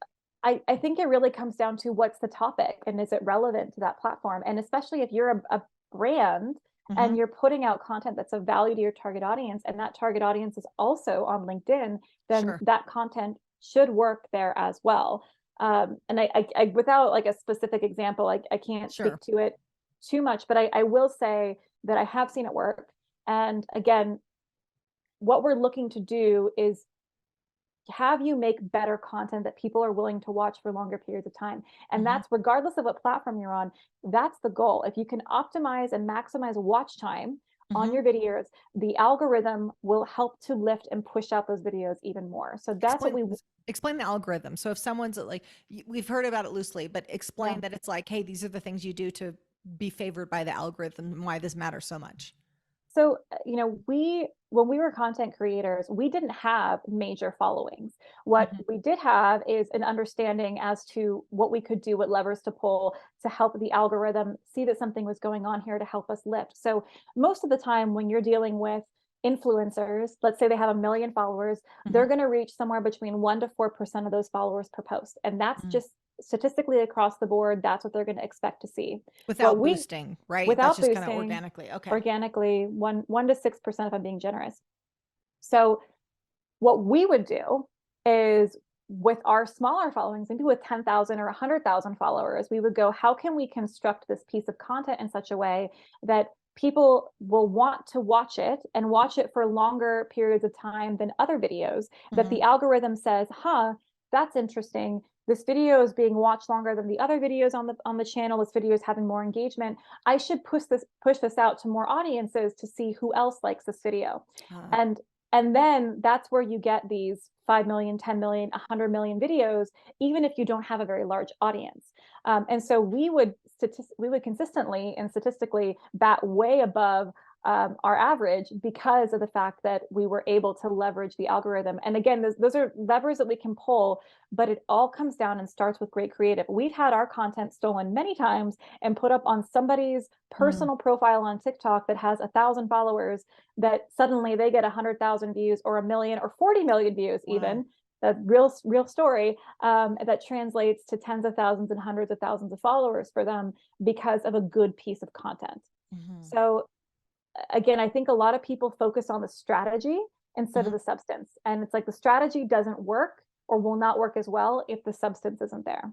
Okay. I think it really comes down to what's the topic and is it relevant to that platform? And especially if you're a brand Hmm. and you're putting out content that's of value to your target audience, and that target audience is also on LinkedIn, then Sure. that content should work there as well. And I without like a specific example, I can't Sure. speak to it too much, but I will say that I have seen it work. And again, what we're looking to do is have you make better content that people are willing to watch for longer periods of time. And that's regardless of what platform you're on, that's the goal. If you can optimize and maximize watch time on your videos, the algorithm will help to lift and push out those videos even more. So that's what we explain the algorithm. So if someone's like, we've heard about it loosely, but explain that it's like, hey, these are the things you do to be favored by the algorithm and why this matters so much. So, when we were content creators, we didn't have major followings. What we did have is an understanding as to what we could do, what levers to pull to help the algorithm see that something was going on here to help us lift. So most of the time when you're dealing with influencers, let's say they have 1 million followers, they're going to reach somewhere between 1% to 4% of those followers per post. And that's just statistically across the board, that's what they're going to expect to see. Without boosting, right? Without that's just boosting, kind of organically. Okay. Organically, 1% to 6% if I'm being generous. So what we would do is with our smaller followings, maybe with 10,000 or 100,000 followers, we would go, how can we construct this piece of content in such a way that people will want to watch it and watch it for longer periods of time than other videos, that the algorithm says, that's interesting. This video is being watched longer than the other videos on the channel. This video is having more engagement. I should push this out to more audiences to see who else likes this video. And then that's where you get these 5 million, 10 million, 100 million videos, even if you don't have a very large audience. And so we would consistently and statistically bat way above our average because of the fact that we were able to leverage the algorithm. And again, those are levers that we can pull, but it all comes down and starts with great creative. We've had our content stolen many times and put up on somebody's personal profile on TikTok that has 1,000 followers, that suddenly they get 100,000 views or 1 million or 40 million views even. A real story that translates to tens of thousands and hundreds of thousands of followers for them because of a good piece of content. So again, I think a lot of people focus on the strategy instead of the substance. And it's like the strategy doesn't work or will not work as well if the substance isn't there.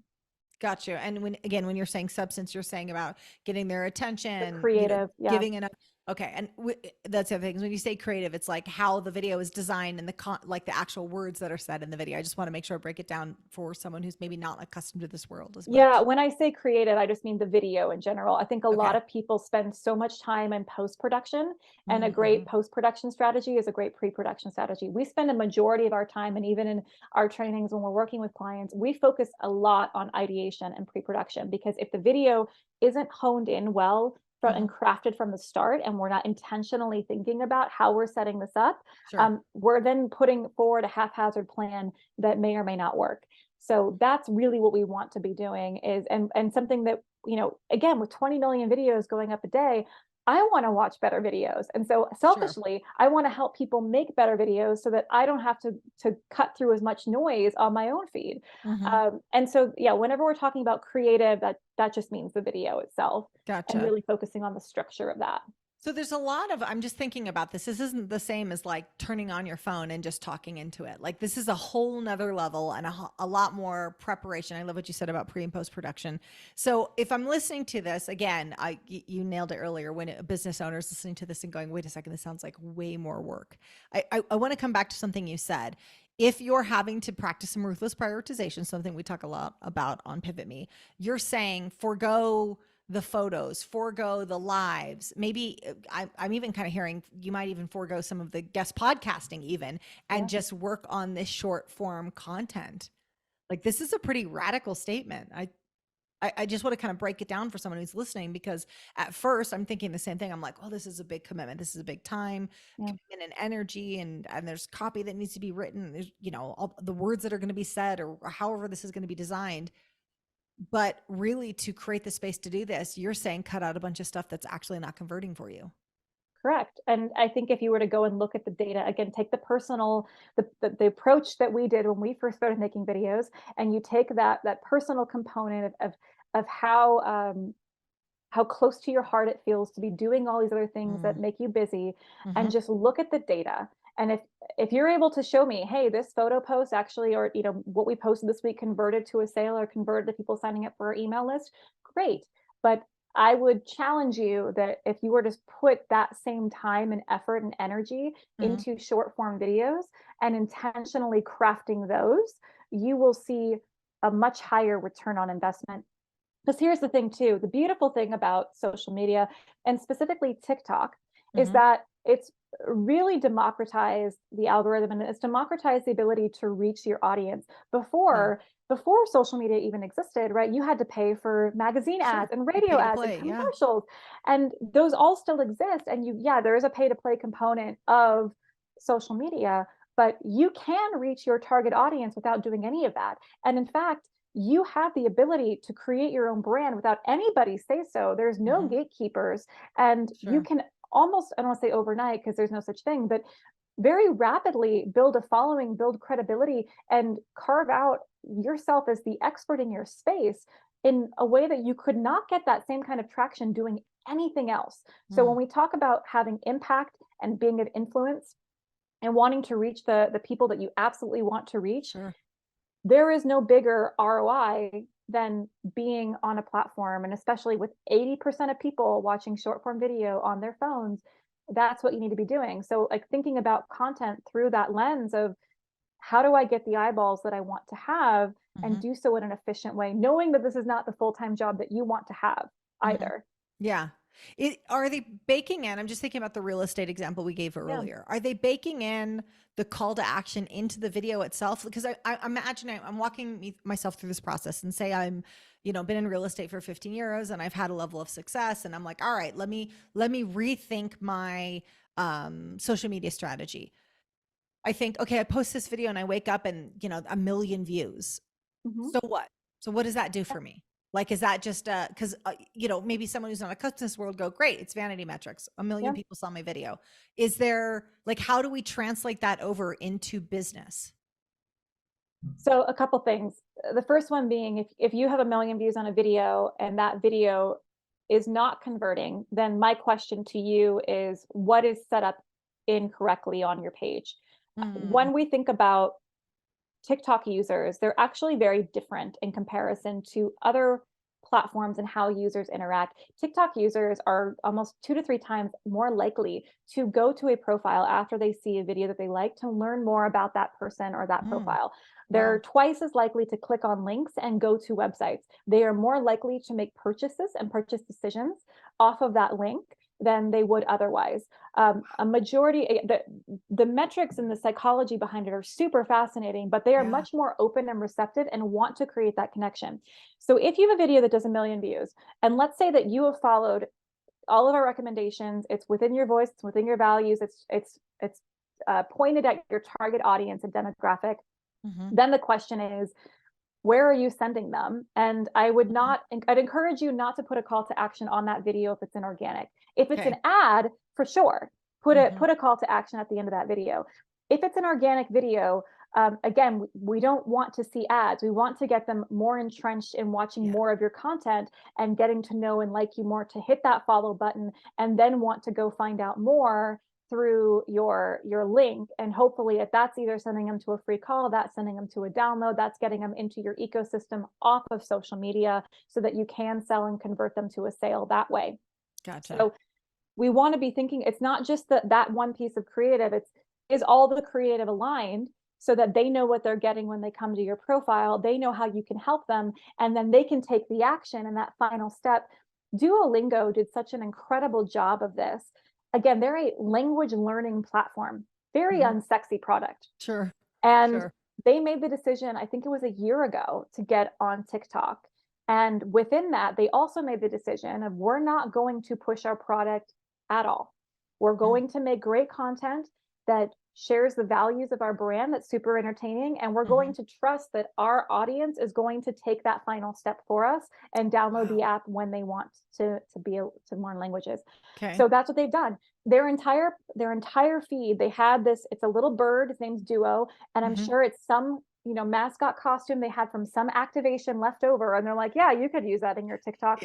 Gotcha. And when you're saying substance, you're saying about getting their attention, creative, giving enough. Okay. And that's the other thing. When you say creative, it's like how the video is designed and like the actual words that are said in the video. I just want to make sure I break it down for someone who's maybe not accustomed to this world as much. Yeah. When I say creative, I just mean the video in general. I think a lot of people spend so much time in post-production, and a great post-production strategy is a great pre-production strategy. We spend a majority of our time, and even in our trainings when we're working with clients, we focus a lot on ideation and pre-production, because if the video isn't honed in well and crafted from the start, and we're not intentionally thinking about how we're setting this up, we're then putting forward a haphazard plan that may or may not work. So that's really what we want to be doing is, and something that, again, with 20 million videos going up a day, I want to watch better videos. And so selfishly, I want to help people make better videos so that I don't have to cut through as much noise on my own feed. And so, whenever we're talking about creative, that just means the video itself. Gotcha. And really focusing on the structure of that. So there's a lot of, I'm just thinking about this. This isn't the same as like turning on your phone and just talking into it. Like this is a whole nother level and a lot more preparation. I love what you said about pre and post production. So if I'm listening to this again, you nailed it earlier when a business owner is listening to this and going, wait a second, this sounds like way more work. I want to come back to something you said. If you're having to practice some ruthless prioritization, something we talk a lot about on PivotMe, you're saying forgo the photos, forgo the lives. Maybe I'm even kind of hearing you might even forgo some of the guest podcasting even, and just work on this short form content. Like this is a pretty radical statement. I just want to kind of break it down for someone who's listening, because at first I'm thinking the same thing. I'm like, oh, this is a big commitment. This is a big time commitment and energy. And there's copy that needs to be written. There's, all the words that are going to be said or however this is going to be designed. But really, to create the space to do this, you're saying cut out a bunch of stuff that's actually not converting for you. Correct. And I think if you were to go and look at the data, again, take the approach that we did when we first started making videos, and you take that personal component of how close to your heart it feels to be doing all these other things that make you busy, and just look at the data. And if you're able to show me, hey, this photo post actually, or what we posted this week converted to a sale or converted to people signing up for our email list, great. But I would challenge you that if you were to put that same time and effort and energy into short form videos and intentionally crafting those, you will see a much higher return on investment. Because here's the thing too, the beautiful thing about social media and specifically TikTok is that it's really democratized the algorithm and it's democratized the ability to reach your audience. Before social media even existed, right? You had to pay for magazine ads and radio Pay to ads and play, commercials, and those all still exist. And there is a pay to play component of social media, but you can reach your target audience without doing any of that. And in fact, you have the ability to create your own brand without anybody say so. There's no gatekeepers, and you can almost, I don't want to say overnight because there's no such thing, but very rapidly build a following, build credibility, and carve out yourself as the expert in your space in a way that you could not get that same kind of traction doing anything else. So when we talk about having impact and being of influence and wanting to reach the people that you absolutely want to reach, there is no bigger ROI than being on a platform. And especially with 80% of people watching short form video on their phones, that's what you need to be doing. So like thinking about content through that lens of how do I get the eyeballs that I want to have and do so in an efficient way, knowing that this is not the full-time job that you want to have either. Yeah. Are they baking in? I'm just thinking about the real estate example we gave earlier. Are they baking in the call to action into the video itself? Because I imagine I'm walking myself through this process and say I'm, been in real estate for 15 years and I've had a level of success. And I'm like, all right, let me rethink my social media strategy. I think, okay, I post this video and I wake up and, 1 million views. So what? So what does that do for me? Like, is that just because, maybe someone who's not accustomed to this world go, great, it's vanity metrics. 1 million people saw my video. Is there like, how do we translate that over into business? So a couple things. The first one being if you have 1 million views on a video and that video is not converting, then my question to you is what is set up incorrectly on your page? When we think about TikTok users, they're actually very different in comparison to other platforms and how users interact. TikTok users are almost 2 to 3 times more likely to go to a profile after they see a video that they like to learn more about that person or that profile. They're twice as likely to click on links and go to websites. They are more likely to make purchases and purchase decisions off of that link than they would otherwise. A majority, the metrics and the psychology behind it are super fascinating, but they are much more open and receptive and want to create that connection. So if you have a video that does 1 million views, and let's say that you have followed all of our recommendations, it's within your voice, it's within your values, it's pointed at your target audience and demographic, then the question is, where are you sending them? And I'd encourage you not to put a call to action on that video if it's an organic. If it's an ad, for sure, put a call to action at the end of that video. If it's an organic video, again, we don't want to see ads. We want to get them more entrenched in watching more of your content and getting to know and like you more, to hit that follow button and then want to go find out more through your link. And hopefully if that's either sending them to a free call, that's sending them to a download, that's getting them into your ecosystem off of social media so that you can sell and convert them to a sale that way. Gotcha. So we want to be thinking, it's not just that one piece of creative, is all the creative aligned so that they know what they're getting when they come to your profile, they know how you can help them, and then they can take the action in that final step. Duolingo did such an incredible job of this. Again, they're a language learning platform, very unsexy product. Sure. And they made the decision, I think it was a year ago, to get on TikTok. And within that, they also made the decision of we're not going to push our product at all. We're going to make great content that shares the values of our brand, that's super entertaining, and we're going to trust that our audience is going to take that final step for us and download the app when they want to be able to learn languages. So that's what they've done. Their entire feed, they had this, it's a little bird, his name's Duo, and I'm sure it's some mascot costume they had from some activation left over, and they're like, yeah, you could use that in your TikTok.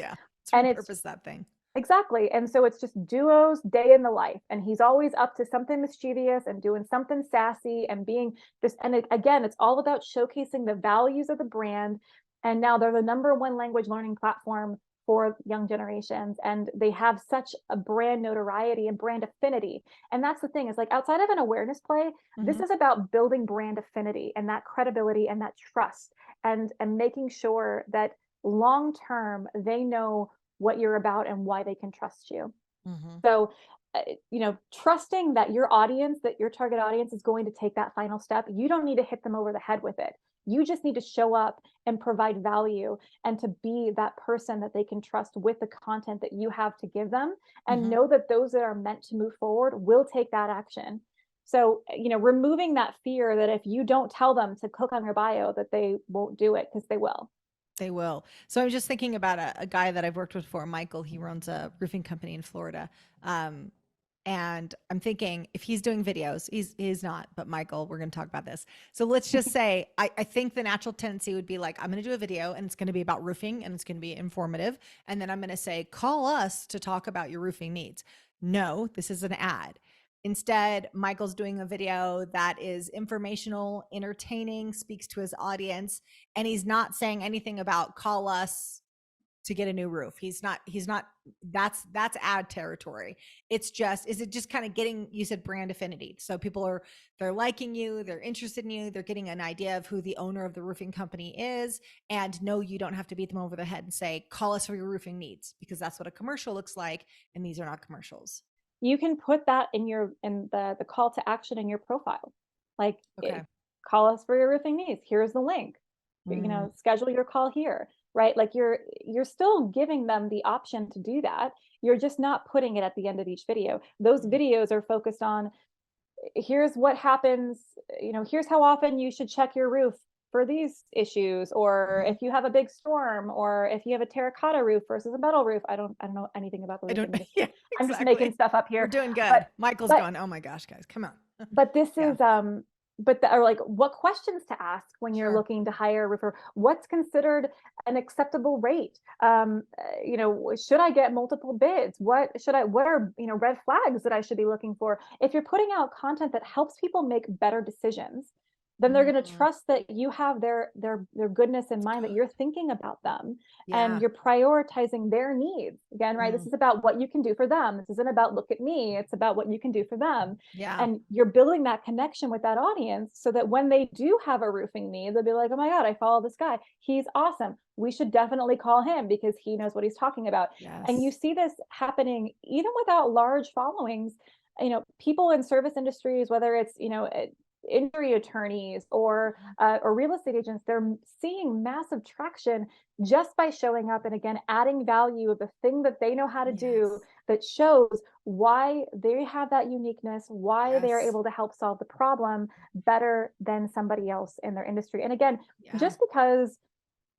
Repurpose that thing. Exactly. And so it's just Duo's day in the life. And he's always up to something mischievous and doing something sassy and being just, and again, it's all about showcasing the values of the brand. And now they're the #1 language learning platform for young generations, and they have such a brand notoriety and brand affinity. And that's the thing, is like, outside of an awareness play, this is about building brand affinity and that credibility and that trust, and making sure that long term they know what you're about and why they can trust you. So, trusting that your audience, that your target audience is going to take that final step. You don't need to hit them over the head with it. You just need to show up and provide value, and to be that person that they can trust with the content that you have to give them, and know that those that are meant to move forward will take that action. So, removing that fear that if you don't tell them to click on your bio, that they won't do it, because they will. They will. So I'm just thinking about a guy that I've worked with before, Michael. He runs a roofing company in Florida. And I'm thinking, if he's doing videos, he's not, but Michael, we're going to talk about this. So let's just say, I think the natural tendency would be like, I'm going to do a video and it's going to be about roofing and it's going to be informative. And then I'm going to say, call us to talk about your roofing needs. No, this is an ad. Instead, Michael's doing a video that is informational, entertaining, speaks to his audience, and he's not saying anything about call us to get a new roof. He's not, that's ad territory. Is it just kind of getting, you said brand affinity. So they're liking you, they're interested in you, they're getting an idea of who the owner of the roofing company is. And no, you don't have to beat them over the head and say, call us for your roofing needs, because that's what a commercial looks like. And these are not commercials. You can put that in the call to action in your profile. Like, Okay. Call us for your roofing needs. Here's the link. Schedule your call here, right? Like, you're still giving them the option to do that. You're just not putting it at the end of each video. Those videos are focused on, here's what happens, here's how often you should check your roof for these issues, or if you have a big storm, or if you have a terracotta roof versus a metal roof. I don't know anything about the roofing industry. Yeah, exactly. I'm just making stuff up here. We're doing good. But Michael's going, oh my gosh, guys, come on. But this is or like, what questions to ask when you're looking to hire a roofer? What's considered an acceptable rate? Should I get multiple bids? What are, red flags that I should be looking for? If you're putting out content that helps people make better decisions, then they're going to trust that you have their goodness in mind, that you're thinking about them, and you're prioritizing their needs. Again, right? This is about what you can do for them. This isn't about look at me. It's about what you can do for them. Yeah. And you're building that connection with that audience, so that when they do have a roofing need, they'll be like, oh my God, I follow this guy. He's awesome. We should definitely call him because he knows what he's talking about. Yes. And you see this happening even without large followings. People in service industries, whether it's, injury attorneys or real estate agents, they're seeing massive traction just by showing up and, again, adding value of the thing that they know how to do, that shows why they have that uniqueness, why they are able to help solve the problem better than somebody else in their industry. And again, just because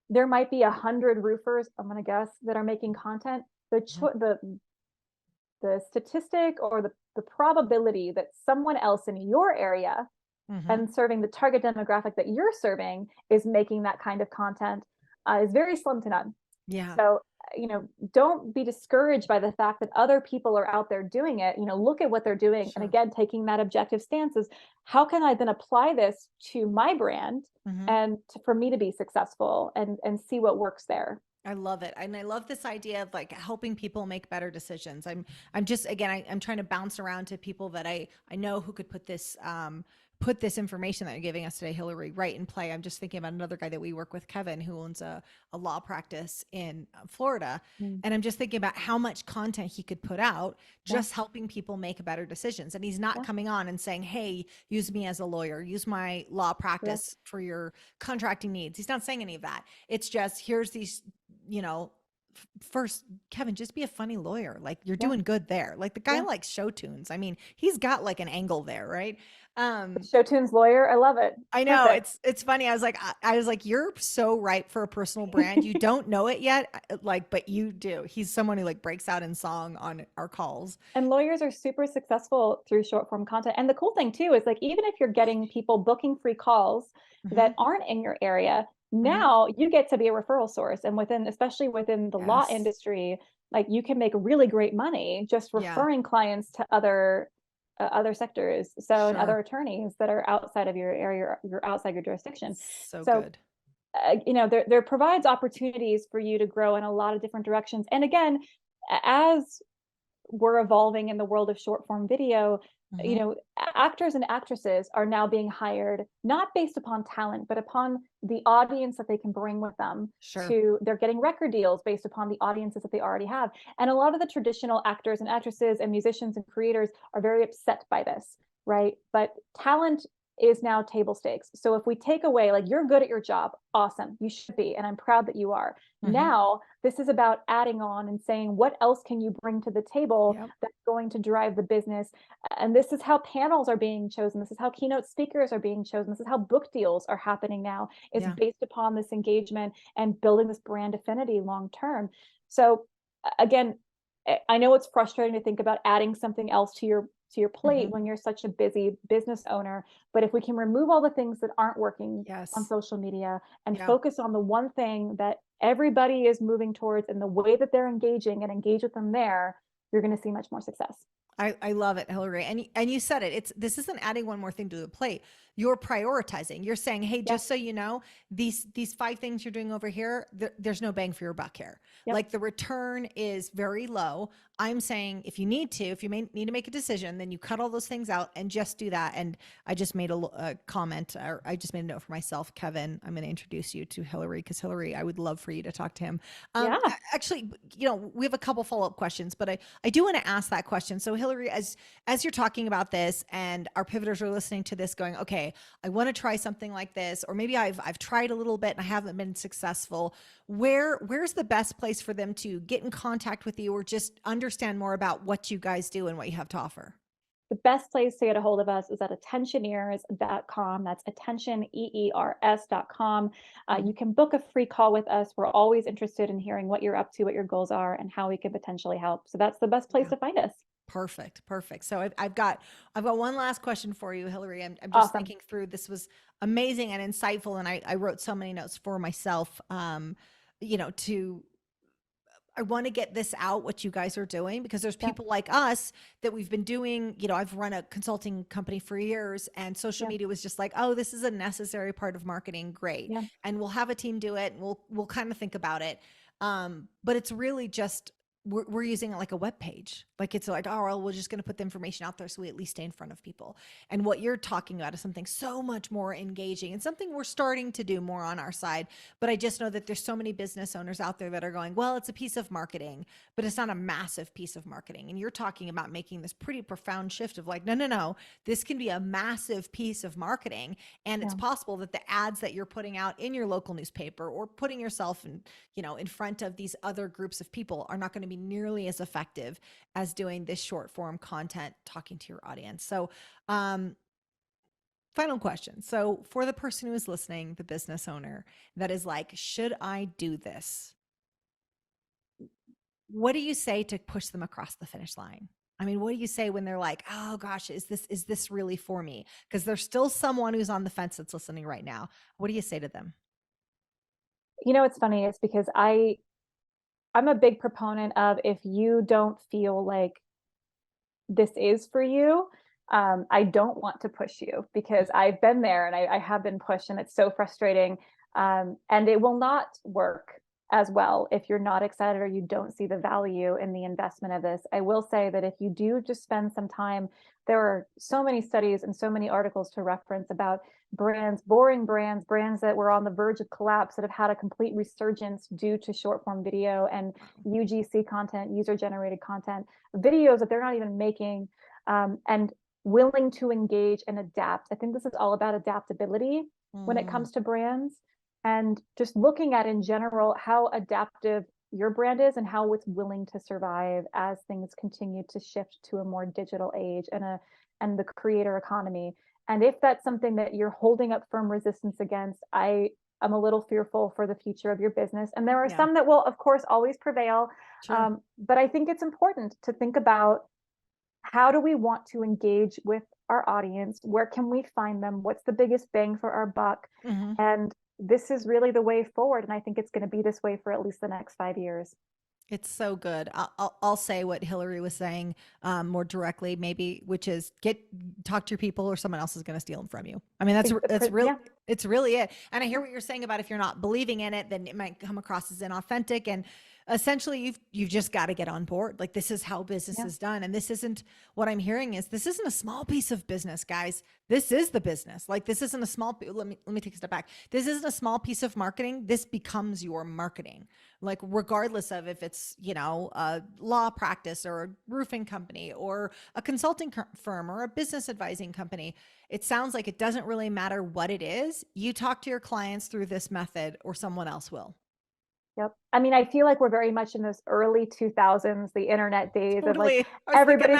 there might be 100 roofers, I'm going to guess, that are making content, the statistic or the probability that someone else in your area and serving the target demographic that you're serving is making that kind of content is very slim to none. Yeah. So, don't be discouraged by the fact that other people are out there doing it. Look at what they're doing. And again, taking that objective stance is, how can I then apply this to my brand and for me to be successful and see what works there. I love it. And I love this idea of like helping people make better decisions. I'm just, again, I'm trying to bounce around to people that I know who could put this information that you're giving us today, Hilary, right in play. I'm just thinking about another guy that we work with, Kevin, who owns a law practice in Florida. And I'm just thinking about how much content he could put out, just helping people make better decisions. And he's not coming on and saying, hey, use me as a lawyer, use my law practice for your contracting needs. He's not saying any of that. It's just, here's these, first, Kevin, just be a funny lawyer. Like, you're doing good there. Like, the guy likes show tunes. I mean, he's got like an angle there, right? Show tunes lawyer. I love it. I know. Perfect. It's funny. I was like, you're so right for a personal brand. You don't know it yet. But you do. He's someone who like breaks out in song on our calls. And lawyers are super successful through short form content. And the cool thing too, is like, even if you're getting people booking free calls that aren't in your area, now you get to be a referral source. And especially within the law industry, like, you can make really great money just referring clients to other sectors. So, and other attorneys that are outside of your area, you're outside your jurisdiction. So good. there provides opportunities for you to grow in a lot of different directions. And again, as we're evolving in the world of short form video, actors and actresses are now being hired not based upon talent, but upon the audience that they can bring with them. They're getting record deals based upon the audiences that they already have. And a lot of the traditional actors and actresses and musicians and creators are very upset by this, right? But talent is now table stakes. So if we take away, like, you're good at your job, awesome, you should be, and I'm proud that you are. Now this is about adding on and saying, what else can you bring to the table that's going to drive the business? And this is how panels are being chosen. This is how keynote speakers are being chosen. This is how book deals are happening now. It's based upon this engagement and building this brand affinity long term. So again, I know it's frustrating to think about adding something else to your plate when you're such a busy business owner. But if we can remove all the things that aren't working on social media and focus on the one thing that everybody is moving towards and the way that they're engaging and engage with them there, you're going to see much more success. I love it, Hilary. And you said it. This isn't adding one more thing to the plate. You're prioritizing. You're saying, hey, just so you know, these 5 things you're doing over here, there's no bang for your buck here. Like, the return is very low. I'm saying, if you need to make a decision, then you cut all those things out and just do that. And I just made a comment, or I just made a note for myself, Kevin. I'm going to introduce you to Hilary, because Hilary, I would love for you to talk to him. Actually, we have a couple follow-up questions, but I do want to ask that question. So Hilary, as you're talking about this and our pivoters are listening to this going, okay, I want to try something like this, or maybe I've tried a little bit and I haven't been successful. Where's the best place for them to get in contact with you, or just understand more about what you guys do and what you have to offer? The best place to get a hold of us is at attentioneers.com. That's attentioneers.com. You can book a free call with us. We're always interested in hearing what you're up to, what your goals are, and how we can potentially help. So that's the best place to find us. Perfect. So I've got one last question for you, Hilary. I'm just Awesome. thinking through. This was amazing and insightful, and I wrote so many notes for myself. I want to get this out, what you guys are doing, because there's people like us that we've been doing, I've run a consulting company for years, and social media was just like, oh, this is a necessary part of marketing. Great. And we'll have a team do it, and we'll kind of think about it. But it's really just, we're using it like a web page. Like, it's like, oh, well, we're just going to put the information out there so we at least stay in front of people. And what you're talking about is something so much more engaging, and something we're starting to do more on our side. But I just know that there's so many business owners out there that are going, well, it's a piece of marketing, but it's not a massive piece of marketing. And you're talking about making this pretty profound shift of like, no, this can be a massive piece of marketing. And it's possible that the ads that you're putting out in your local newspaper, or putting yourself in front of these other groups of people, are not going to be nearly as effective as doing this short form content, talking to your audience. So, final question. So for the person who is listening, the business owner that is like, should I do this? What do you say to push them across the finish line? I mean, what do you say when they're like, oh gosh, is this really for me? Because there's still someone who's on the fence that's listening right now. What do you say to them? It's funny. It's because I'm a big proponent of, if you don't feel like this is for you, I don't want to push you, because I've been there and I have been pushed, and it's so frustrating. And it will not work as well if you're not excited or you don't see the value in the investment of this. I will say that if you do just spend some time, there are so many studies and so many articles to reference about boring brands that were on the verge of collapse, that have had a complete resurgence due to short form video and UGC content, user generated content, videos that they're not even making, and willing to engage and adapt. I think this is all about adaptability when it comes to brands, and just looking at in general how adaptive your brand is and how it's willing to survive as things continue to shift to a more digital age and the creator economy. And if that's something that you're holding up firm resistance against, I am a little fearful for the future of your business. And there are some that will, of course, always prevail. Sure. But I think it's important to think about, how do we want to engage with our audience? Where can we find them? What's the biggest bang for our buck? And this is really the way forward. And I think it's going to be this way for at least the next 5 years. It's so good. I'll say what Hilary was saying more directly, maybe, which is talk to your people, or someone else is going to steal them from you. I mean, that's really, It's really it. And I hear what you're saying about if you're not believing in it, then it might come across as inauthentic. And essentially you've just got to get on board. Like, this is how business is done. And this isn't, what I'm hearing is, this isn't a small piece of business, guys. This is the business. Like, this isn't a small, let me take a step back. This isn't a small piece of marketing. This becomes your marketing. Like, regardless of if it's, you know, a law practice or a roofing company or a consulting firm or a business advising company, it sounds like it doesn't really matter what it is. You talk to your clients through this method or someone else will. Yep. I mean, I feel like we're very much in those early 2000s, the internet days of like everybody's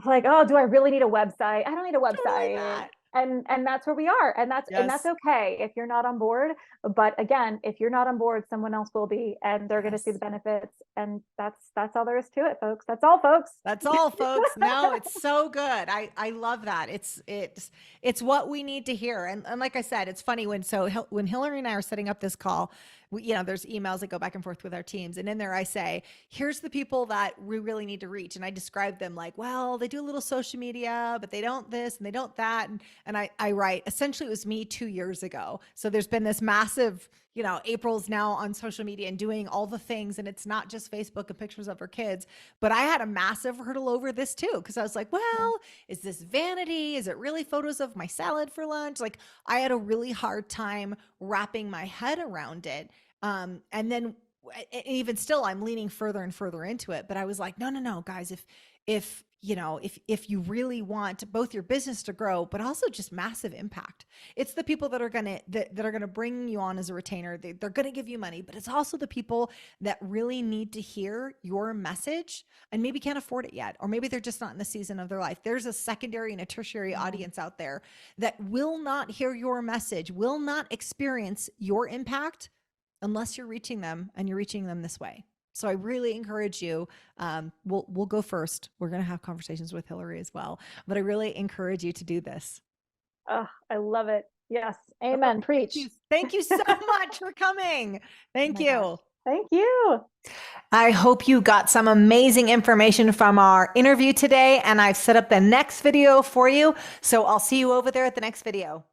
like, oh, do I really need a website? I don't need a website. Totally and that's where we are. And that's okay if you're not on board. But again, if you're not on board, someone else will be, and they're going to see the benefits. And that's all there is to it, folks. That's all, folks. That's all, folks. No, it's so good. I love that. It's what we need to hear. And like I said, it's funny when Hilary and I are setting up this call, you know, there's emails that go back and forth with our teams. And in there I say, here's the people that we really need to reach. And I describe them like, well, they do a little social media, but they don't this and they don't that. And I write, essentially it was me 2 years ago. So there's been this massive, you know, April's now on social media and doing all the things. And it's not just Facebook and pictures of her kids, but I had a massive hurdle over this too. Cause I was like, well, is this vanity? Is it really photos of my salad for lunch? Like, I had a really hard time wrapping my head around it. And then even still, I'm leaning further and further into it, but I was like, no, guys, if you know, if you really want both your business to grow, but also just massive impact, it's the people that are going to bring you on as a retainer. They're going to give you money, but it's also the people that really need to hear your message and maybe can't afford it yet, or maybe they're just not in the season of their life. There's a secondary and a tertiary audience out there that will not hear your message, will not experience your impact unless you're reaching them, and you're reaching them this way. So I really encourage you, we'll go first. We're going to have conversations with Hilary as well, but I really encourage you to do this. Oh, I love it. Yes. Amen. Preach. Thank you so much for coming. Thank you. Gosh. Thank you. I hope you got some amazing information from our interview today, and I've set up the next video for you. So I'll see you over there at the next video.